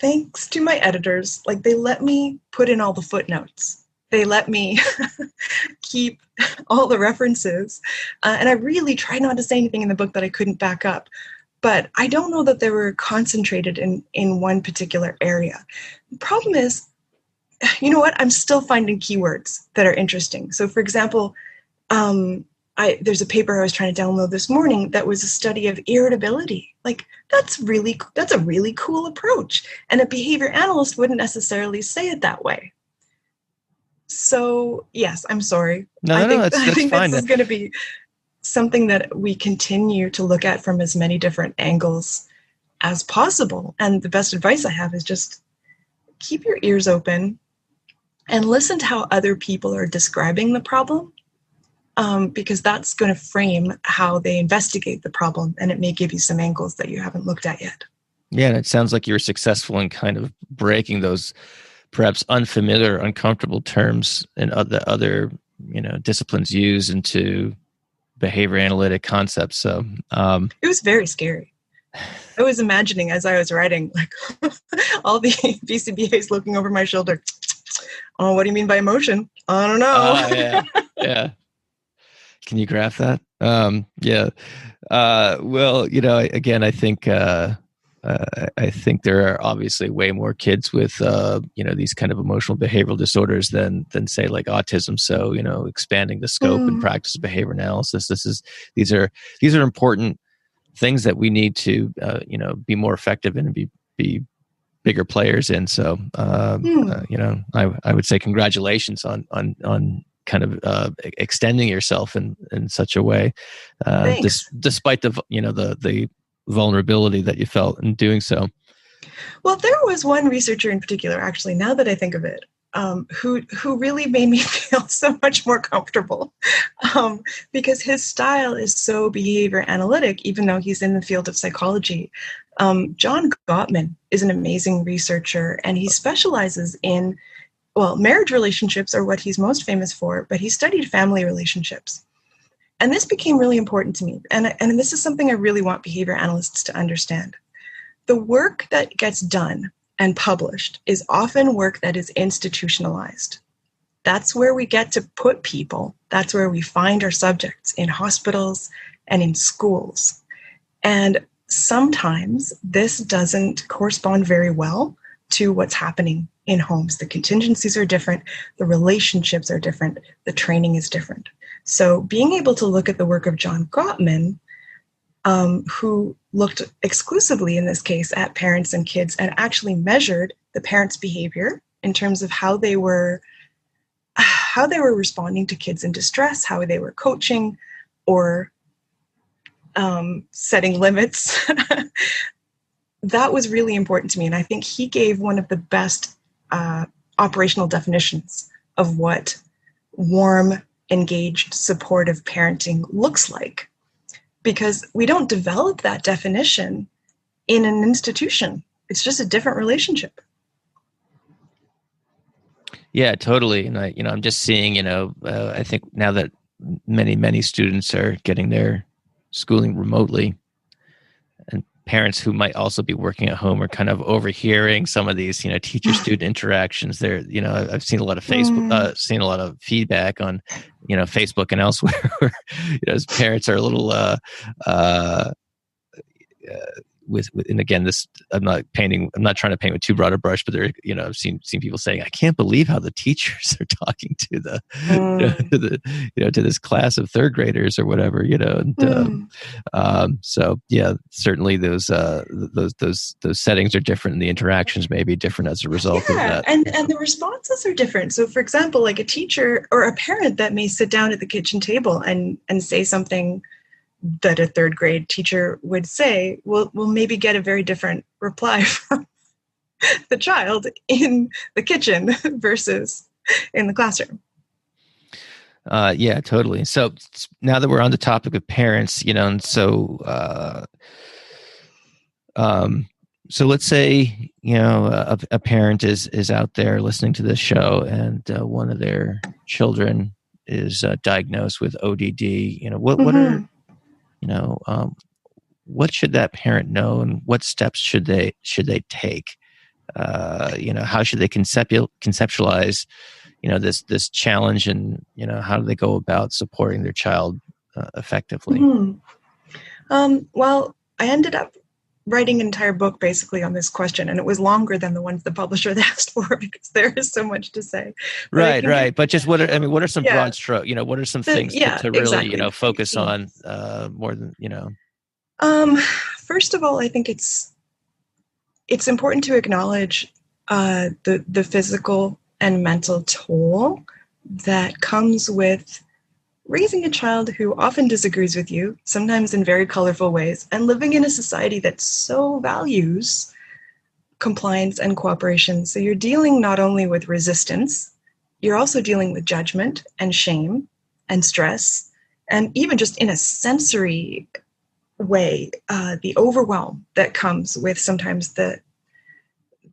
thanks to my editors, they let me put in all the footnotes. They let me keep all the references. And I really tried not to say anything in the book that I couldn't back up. But I don't know that they were concentrated in one particular area. The problem is, I'm still finding keywords that are interesting. So, for example, there's a paper I was trying to download this morning that was a study of irritability. That's a really cool approach. And a behavior analyst wouldn't necessarily say it that way. So, yes, I'm sorry. I think fine. This is going to be something that we continue to look at from as many different angles as possible. And the best advice I have is just keep your ears open and listen to how other people are describing the problem, because that's going to frame how they investigate the problem, and it may give you some angles that you haven't looked at yet. Yeah, and it sounds like you were successful in kind of breaking those perhaps unfamiliar, uncomfortable terms and other disciplines use into behavior analytic concepts. So it was very scary. I was imagining as I was writing, all the BCBAs looking over my shoulder. Oh, what do you mean by emotion? I don't know. Yeah. Can you graph that? Yeah. Well, again, I think I think there are obviously way more kids with these kind of emotional behavioral disorders than say like autism. So expanding the scope and practice of behavior analysis. These are important things that we need to be more effective in and be bigger players in. So I would say congratulations on kind of extending yourself in such a way, despite the vulnerability that you felt in doing so. Well, there was one researcher in particular, actually, now that I think of it, who really made me feel so much more comfortable, because his style is so behavior analytic, even though he's in the field of psychology. John Gottman is an amazing researcher, and he specializes in, marriage relationships are what he's most famous for, but he studied family relationships. And this became really important to me. And this is something I really want behavior analysts to understand. The work that gets done and published is often work that is institutionalized. That's where we get to put people. That's where we find our subjects, in hospitals and in schools. And sometimes this doesn't correspond very well to what's happening in homes. The contingencies are different, the relationships are different, the training is different. So being able to look at the work of John Gottman, who looked exclusively in this case at parents and kids and actually measured the parents' behavior in terms of how they were responding to kids in distress, how they were coaching or setting limits. That was really important to me. And I think he gave one of the best operational definitions of what warm, engaged, supportive parenting looks like. Because we don't develop that definition in an institution. It's just a different relationship. Yeah, totally. And I'm just seeing, I think now that many students are getting their schooling remotely, and parents who might also be working at home are kind of overhearing some of these, teacher-student interactions. There, I've seen a lot of Facebook, seen a lot of feedback on, Facebook and elsewhere, where, as parents are a little, and again, this I'm not trying to paint with too broad a brush, but there, I've seen people saying, I can't believe how the teachers are talking to to this class of third graders or whatever, so yeah, certainly those settings are different, and the interactions may be different as a result of that. And the responses are different. So for example, like a teacher or a parent that may sit down at the kitchen table and say something that a third grade teacher would say will maybe get a very different reply from the child in the kitchen versus in the classroom. Yeah, totally. So now that we're on the topic of parents, and so let's say, a parent is out there listening to this show, and one of their children is diagnosed with ODD. What are what should that parent know, and what steps should they take? How should they conceptualize, this challenge, and how do they go about supporting their child effectively? Well, I ended up writing an entire book basically on this question, and it was longer than the ones the publisher had asked for because there is so much to say. But right. But just what are some broad strokes? What are some things to really exactly. Focus on more than First of all, I think it's important to acknowledge the physical and mental toll that comes with raising a child who often disagrees with you, sometimes in very colorful ways, and living in a society that so values compliance and cooperation. So you're dealing not only with resistance, you're also dealing with judgment and shame and stress, and even just in a sensory way, the overwhelm that comes with sometimes the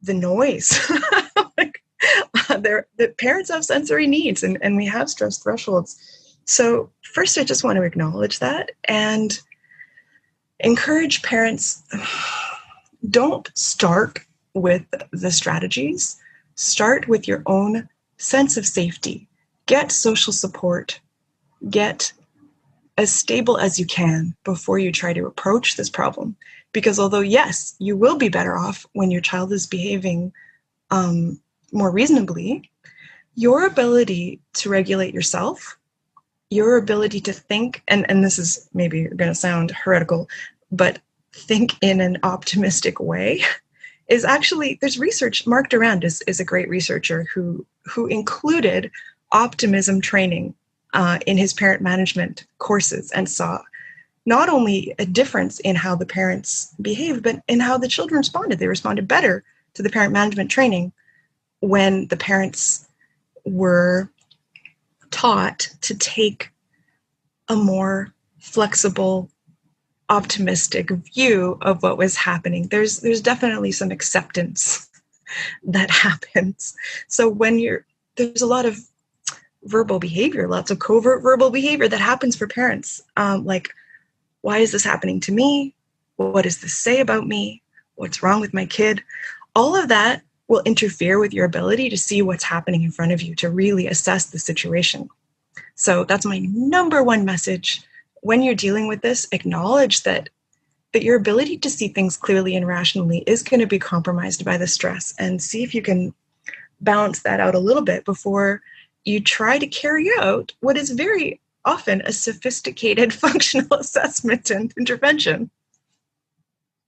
noise. The parents have sensory needs, and we have stress thresholds. So first, I just want to acknowledge that and encourage parents, don't start with the strategies. Start with your own sense of safety. Get social support. Get as stable as you can before you try to approach this problem. Because although, yes, you will be better off when your child is behaving more reasonably, your ability to regulate yourself, your ability to think, and this is maybe going to sound heretical, but think in an optimistic way, is actually, there's research. Mark Durand is a great researcher who included optimism training in his parent management courses, and saw not only a difference in how the parents behaved, but in how the children responded. They responded better to the parent management training when the parents were taught to take a more flexible, optimistic view of what was happening. There's definitely some acceptance that happens. So when there's a lot of verbal behavior, lots of covert verbal behavior that happens for parents. Like, why is this happening to me? What does this say about me? What's wrong with my kid? All of that will interfere with your ability to see what's happening in front of you, to really assess the situation. So that's my number one message. When you're dealing with this, acknowledge that your ability to see things clearly and rationally is going to be compromised by the stress, and see if you can balance that out a little bit before you try to carry out what is very often a sophisticated functional assessment and intervention.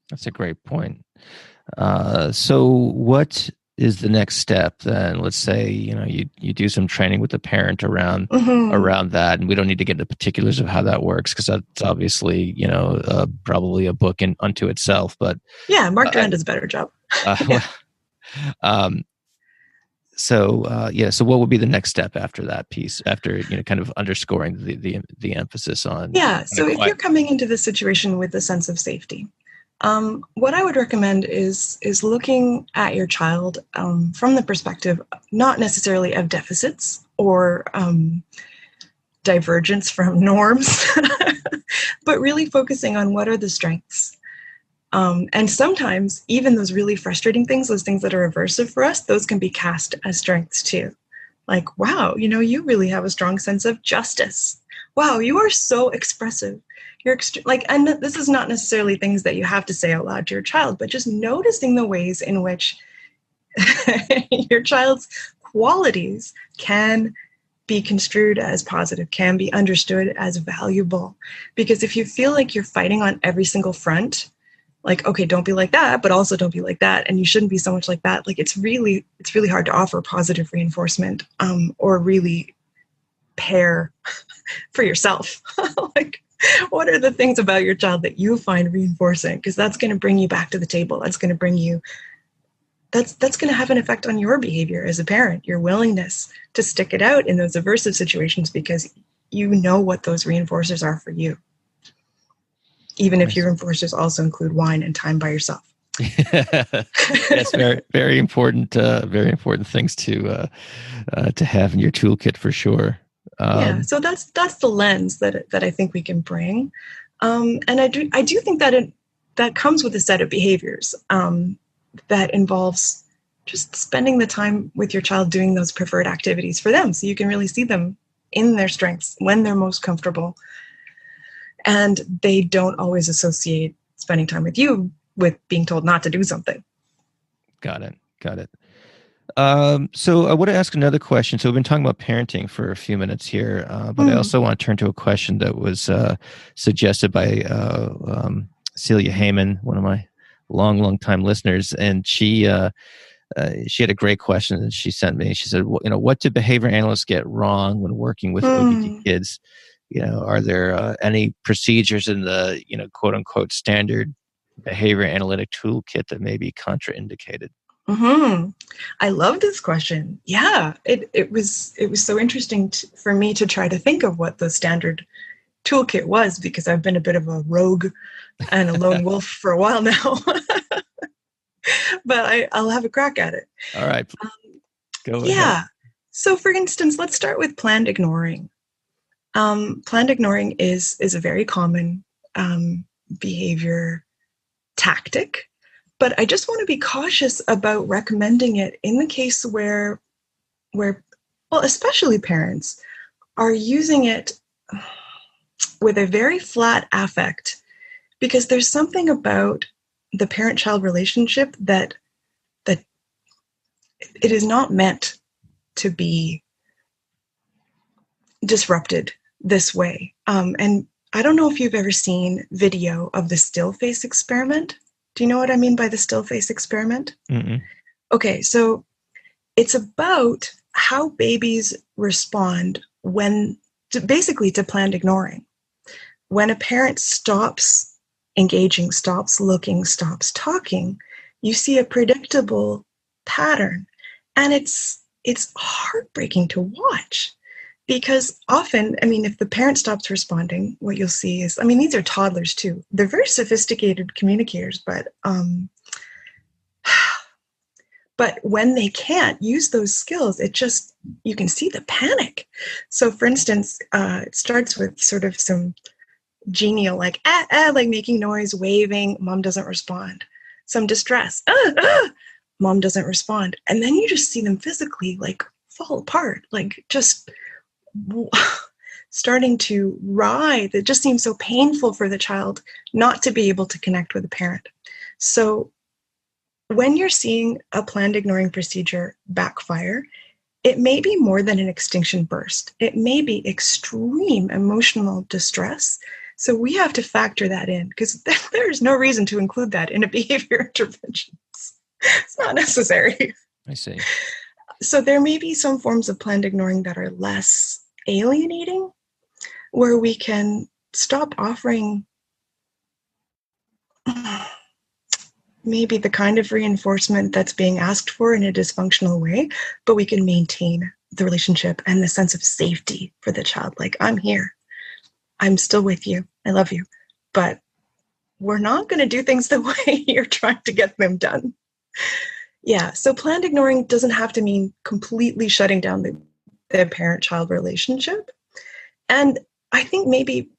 That's a great point. So what is the next step then? Let's say, you do some training with the parent around that, and we don't need to get into particulars of how that works, because that's obviously, probably a book unto itself. But yeah, Mark Durand does a better job. So what would be the next step after that piece, after, kind of underscoring the emphasis on? Yeah. So if you're coming into this situation with a sense of safety, what I would recommend is looking at your child from the perspective, not necessarily of deficits or divergence from norms, but really focusing on what are the strengths. And sometimes even those really frustrating things, those things that are aversive for us, those can be cast as strengths too. Like, wow, you really have a strong sense of justice. Wow, you are so expressive. You're and this is not necessarily things that you have to say out loud to your child, but just noticing the ways in which your child's qualities can be construed as positive, can be understood as valuable. Because if you feel like you're fighting on every single front, like, okay, don't be like that, but also don't be like that, and you shouldn't be so much like that, like it's really hard to offer positive reinforcement or really pair for yourself. Like, what are the things about your child that you find reinforcing? Because that's going to bring you back to the table. That's going to bring you, that's going to have an effect on your behavior as a parent, your willingness to stick it out in those aversive situations, because you know what those reinforcers are for you. Even if your reinforcers also include wine and time by yourself. Yes, very, very important things to have in your toolkit for sure. So that's the lens that I think we can bring, and I do think that that comes with a set of behaviors that involves just spending the time with your child doing those preferred activities for them, so you can really see them in their strengths when they're most comfortable, and they don't always associate spending time with you with being told not to do something. Got it. So I want to ask another question. So we've been talking about parenting for a few minutes here, but I also want to turn to a question that was suggested by Celia Heyman, one of my long time listeners, and she had a great question that she sent me. She said, what do behavior analysts get wrong when working with ODD kids? Are there any procedures in the quote unquote standard behavior analytic toolkit that may be contraindicated? I love this question. Yeah, it was so interesting for me to try to think of what the standard toolkit was, because I've been a bit of a rogue and a lone wolf for a while now. But I'll have a crack at it. All right, go ahead. Yeah. So, for instance, let's start with planned ignoring. Planned ignoring is a very common behavior tactic. But I just want to be cautious about recommending it in the case where, well, especially parents are using it with a very flat affect, because there's something about the parent-child relationship that it is not meant to be disrupted this way. And I don't know if you've ever seen video of the still face experiment. Do you know what I mean by the still face experiment? Mm-mm. Okay, so it's about how babies respond basically to planned ignoring. When a parent stops engaging, stops looking, stops talking, you see a predictable pattern. And it's heartbreaking to watch, because often, if the parent stops responding, what you'll see is, these are toddlers too. They're very sophisticated communicators, but when they can't use those skills, you can see the panic. So for instance, it starts with sort of some genial, like making noise, waving, mom doesn't respond. Some distress, mom doesn't respond. And then you just see them physically like fall apart, like just starting to writhe. It just seems so painful for the child not to be able to connect with a parent. So when you're seeing a planned ignoring procedure backfire, it may be more than an extinction burst. It may be extreme emotional distress. So we have to factor that in, because there's no reason to include that in a behavior intervention. It's not necessary. I see. So there may be some forms of planned ignoring that are less alienating, where we can stop offering maybe the kind of reinforcement that's being asked for in a dysfunctional way, but we can maintain the relationship and the sense of safety for the child. Like, I'm here. I'm still with you. I love you. But we're not going to do things the way you're trying to get them done. Yeah. So planned ignoring doesn't have to mean completely shutting down the parent-child relationship. And I think maybe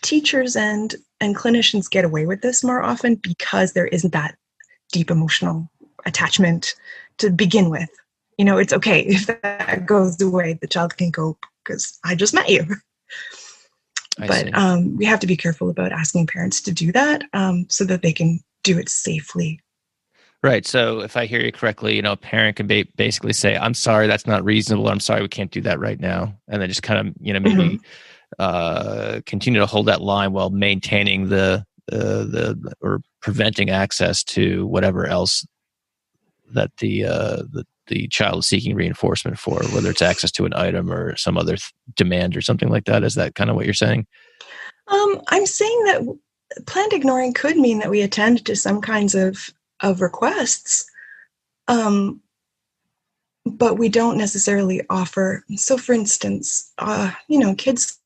teachers and clinicians get away with this more often because there isn't that deep emotional attachment to begin with. You know, it's okay if that goes away, the child can cope because I just met you. But we have to be careful about asking parents to do that so that they can do it safely. Right. So if I hear you correctly, a parent can basically say, I'm sorry, that's not reasonable. I'm sorry, we can't do that right now. And then just kind of, maybe continue to hold that line while maintaining or preventing access to whatever else that the child is seeking reinforcement for, whether it's access to an item or some other demand or something like that. Is that kind of what you're saying? I'm saying that planned ignoring could mean that we attend to some kinds of requests, but we don't necessarily offer. So for instance, kids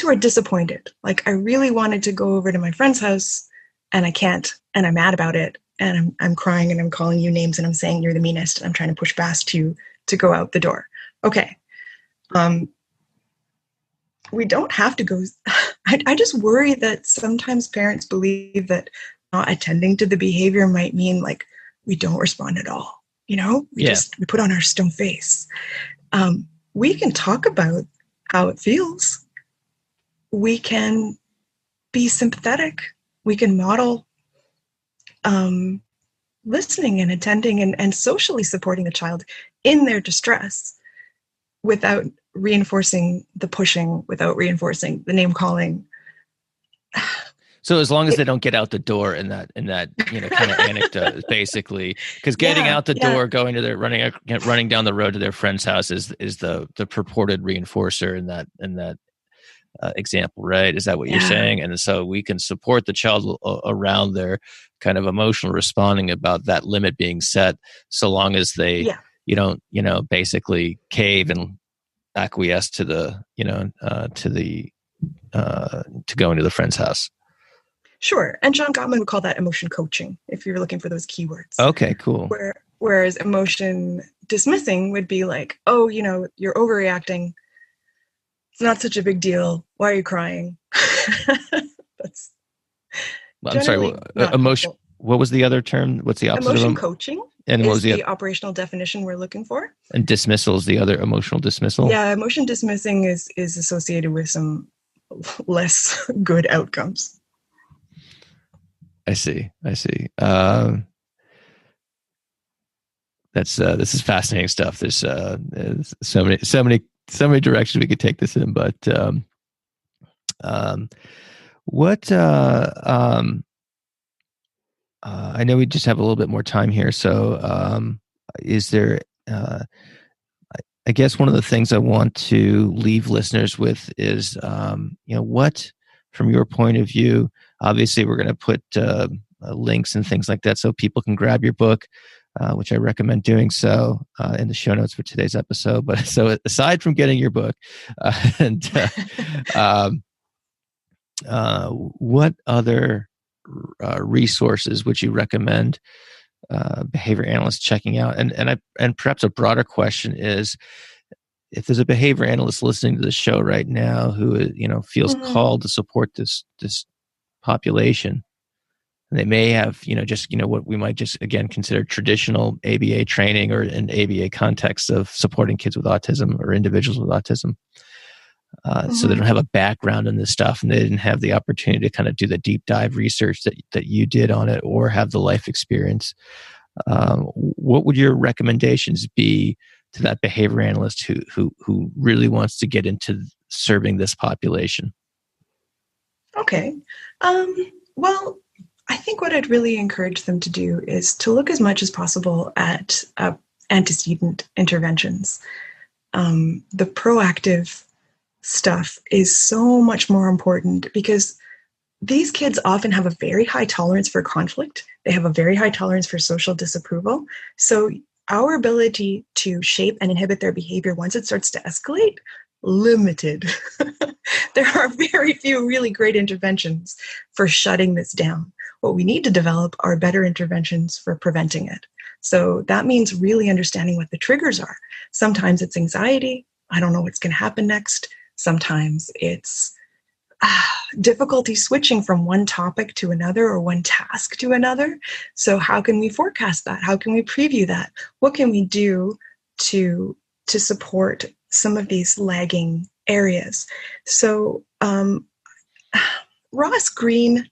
who are disappointed, like, I really wanted to go over to my friend's house and I can't, and I'm mad about it, and I'm crying and I'm calling you names and I'm saying you're the meanest and I'm trying to push past you to go out the door. Okay. We don't have to go. I just worry that sometimes parents believe that not attending to the behavior might mean like we don't respond at all. We put on our stone face. We can talk about how it feels. We can be sympathetic. We can model listening and attending and socially supporting the child in their distress without reinforcing the pushing, without reinforcing the name calling. So as long as they don't get out the door in that kind of anecdote, basically, because getting out the door, going to running down the road to their friend's house is the purported reinforcer in that example, right? Is that what you're saying? And so we can support the child around their kind of emotional responding about that limit being set, so long as they you don't basically cave and acquiesce to the to go into the friend's house. Sure. And John Gottman would call that emotion coaching, if you're looking for those keywords. Okay, cool. Whereas emotion dismissing would be like, oh, you're overreacting. It's not such a big deal. Why are you crying? That's I'm sorry. Emotion. Helpful. What was the other term? What's the opposite emotion of coaching? And what was the operational definition we're looking for? And dismissal is the other, emotional dismissal? Yeah, emotion dismissing is associated with some less good outcomes. I see. This is fascinating stuff. There's so many directions we could take this in, but I know we just have a little bit more time here. So is there, I guess one of the things I want to leave listeners with is, what, from your point of view, obviously we're going to put links and things like that so people can grab your book, which I recommend doing so in the show notes for today's episode. But so aside from getting your book, what other resources would you recommend behavior analysts checking out? And perhaps a broader question is, if there's a behavior analyst listening to the show right now who feels called to support this population, They may have, just, what we might just, again, consider traditional ABA training or an ABA context of supporting kids with autism or individuals with autism. So they don't have a background in this stuff, and they didn't have the opportunity to kind of do the deep dive research that you did on it, or have the life experience. What would your recommendations be to that behavior analyst who really wants to get into serving this population? Okay. Well, I think what I'd really encourage them to do is to look as much as possible at antecedent interventions. The proactive stuff is so much more important because these kids often have a very high tolerance for conflict. They have a very high tolerance for social disapproval. So our ability to shape and inhibit their behavior once it starts to escalate, limited. There are very few really great interventions for shutting this down. What we need to develop are better interventions for preventing it. So that means really understanding what the triggers are. Sometimes it's anxiety. I don't know what's going to happen next. Sometimes it's difficulty switching from one topic to another or one task to another. So how can we forecast that? How can we preview that? What can we do to support some of these lagging areas? So Ross Green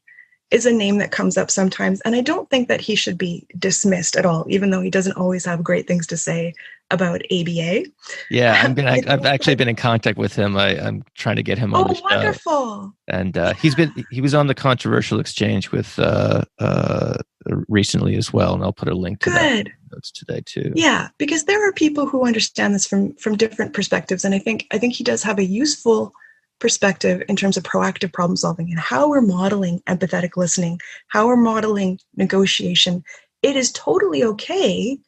is a name that comes up sometimes, and I don't think that he should be dismissed at all, even though he doesn't always have great things to say about ABA. Yeah, I've actually been in contact with him. I'm trying to get him on the show. Oh, wonderful! And he was on the Controversial Exchange with recently as well, and I'll put a link to that notes today too. Yeah, because there are people who understand this from different perspectives, and I think he does have a useful perspective in terms of proactive problem solving and how we're modeling empathetic listening, how we're modeling negotiation. It is totally okay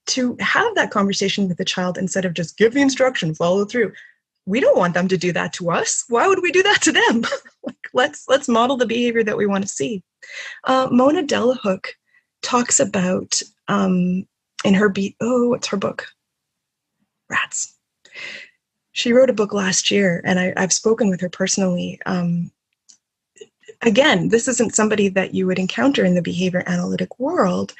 to have that conversation with the child instead of just give the instruction, follow through. We don't want them to do that to us. Why would we do that to them? Let's model the behavior that we want to see. Mona Delahook talks about in her what's her book? Rats. She wrote a book last year, and I've spoken with her personally. Again, this isn't somebody that you would encounter in the behavior analytic world,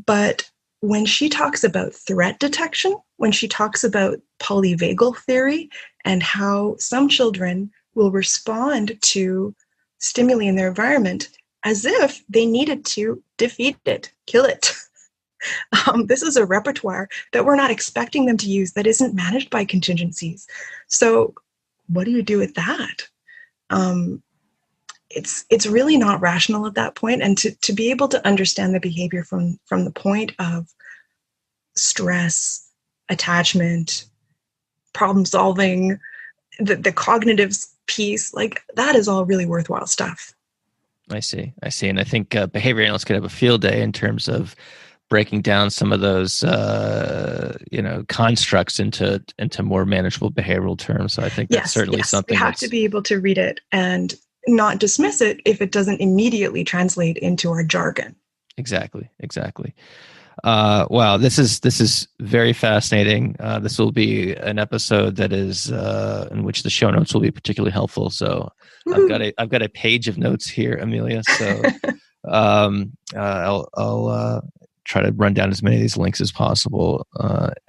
but when she talks about threat detection, when she talks about polyvagal theory and how some children will respond to stimuli in their environment as if they needed to defeat it, kill it. This is a repertoire that we're not expecting them to use that isn't managed by contingencies. So what do you do with that? It's really not rational at that point. And to be able to understand the behavior from the point of stress, attachment, problem solving, the cognitive piece, like that is all really worthwhile stuff. I see. And I think behavior analysts could have a field day in terms of breaking down some of those, constructs into more manageable behavioral terms. So I think that's certainly something. We have to be able to read it and not dismiss it if it doesn't immediately translate into our jargon. Exactly. Wow, this is very fascinating. This will be an episode that is in which the show notes will be particularly helpful. So I've got a page of notes here, Amelia. So I'll try to run down as many of these links as possible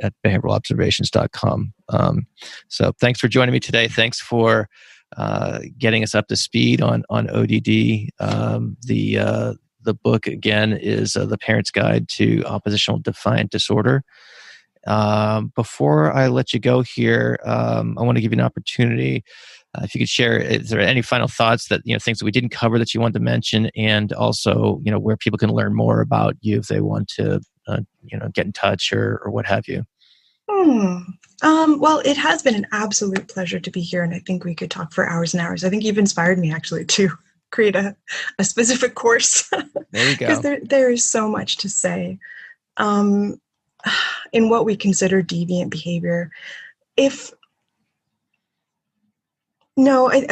at behavioralobservations.com. So thanks for joining me today. Thanks for getting us up to speed on ODD. The book, again, is The Parent's Guide to Oppositional Defiant Disorder. Before I let you go here, I want to give you an opportunity. If you could share, is there any final thoughts that, things that we didn't cover that you want to mention, and also, where people can learn more about you if they want to, get in touch or what have you? Well, it has been an absolute pleasure to be here, and I think we could talk for hours and hours. I think you've inspired me actually to create a specific course. There you go. Because there is so much to say in what we consider deviant behavior. I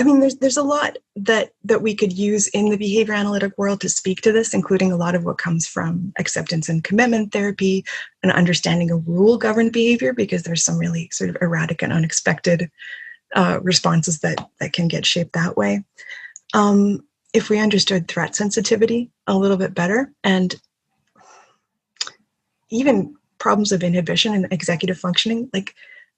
mean, there's a lot that we could use in the behavior analytic world to speak to this, including a lot of what comes from acceptance and commitment therapy and understanding of rule-governed behavior, because there's some really sort of erratic and unexpected responses that can get shaped that way. if we understood threat sensitivity a little bit better, and even problems of inhibition and executive functioning, like,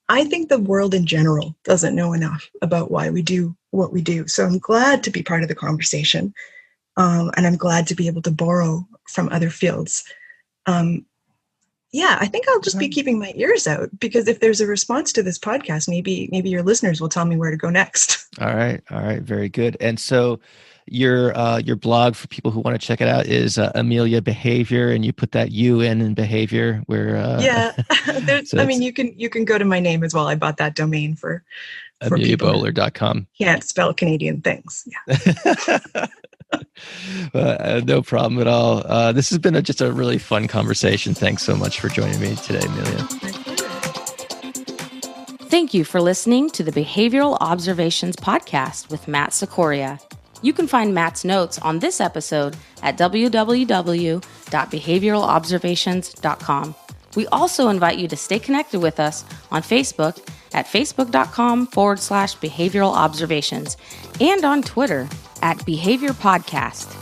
I think the world in general doesn't know enough about why we do what we do. So I'm glad to be part of the conversation. And I'm glad to be able to borrow from other fields. I think I'll just be keeping my ears out, because if there's a response to this podcast, maybe your listeners will tell me where to go next. All right. Very good. And so your blog, for people who want to check it out, is Amelia Behavior, and you put that U in behavior. Where so you can go to my name as well. I bought that domain for AmeliaBowler.com. Can't spell Canadian things. Yeah. No problem at all. This has been just a really fun conversation. Thanks so much for joining me today, Amelia. Thank you for listening to the Behavioral Observations Podcast with Matt Sikoria. You can find Matt's notes on this episode at www.behavioralobservations.com. We also invite you to stay connected with us on Facebook at facebook.com/behavioral observations and on Twitter at Behavior Podcast.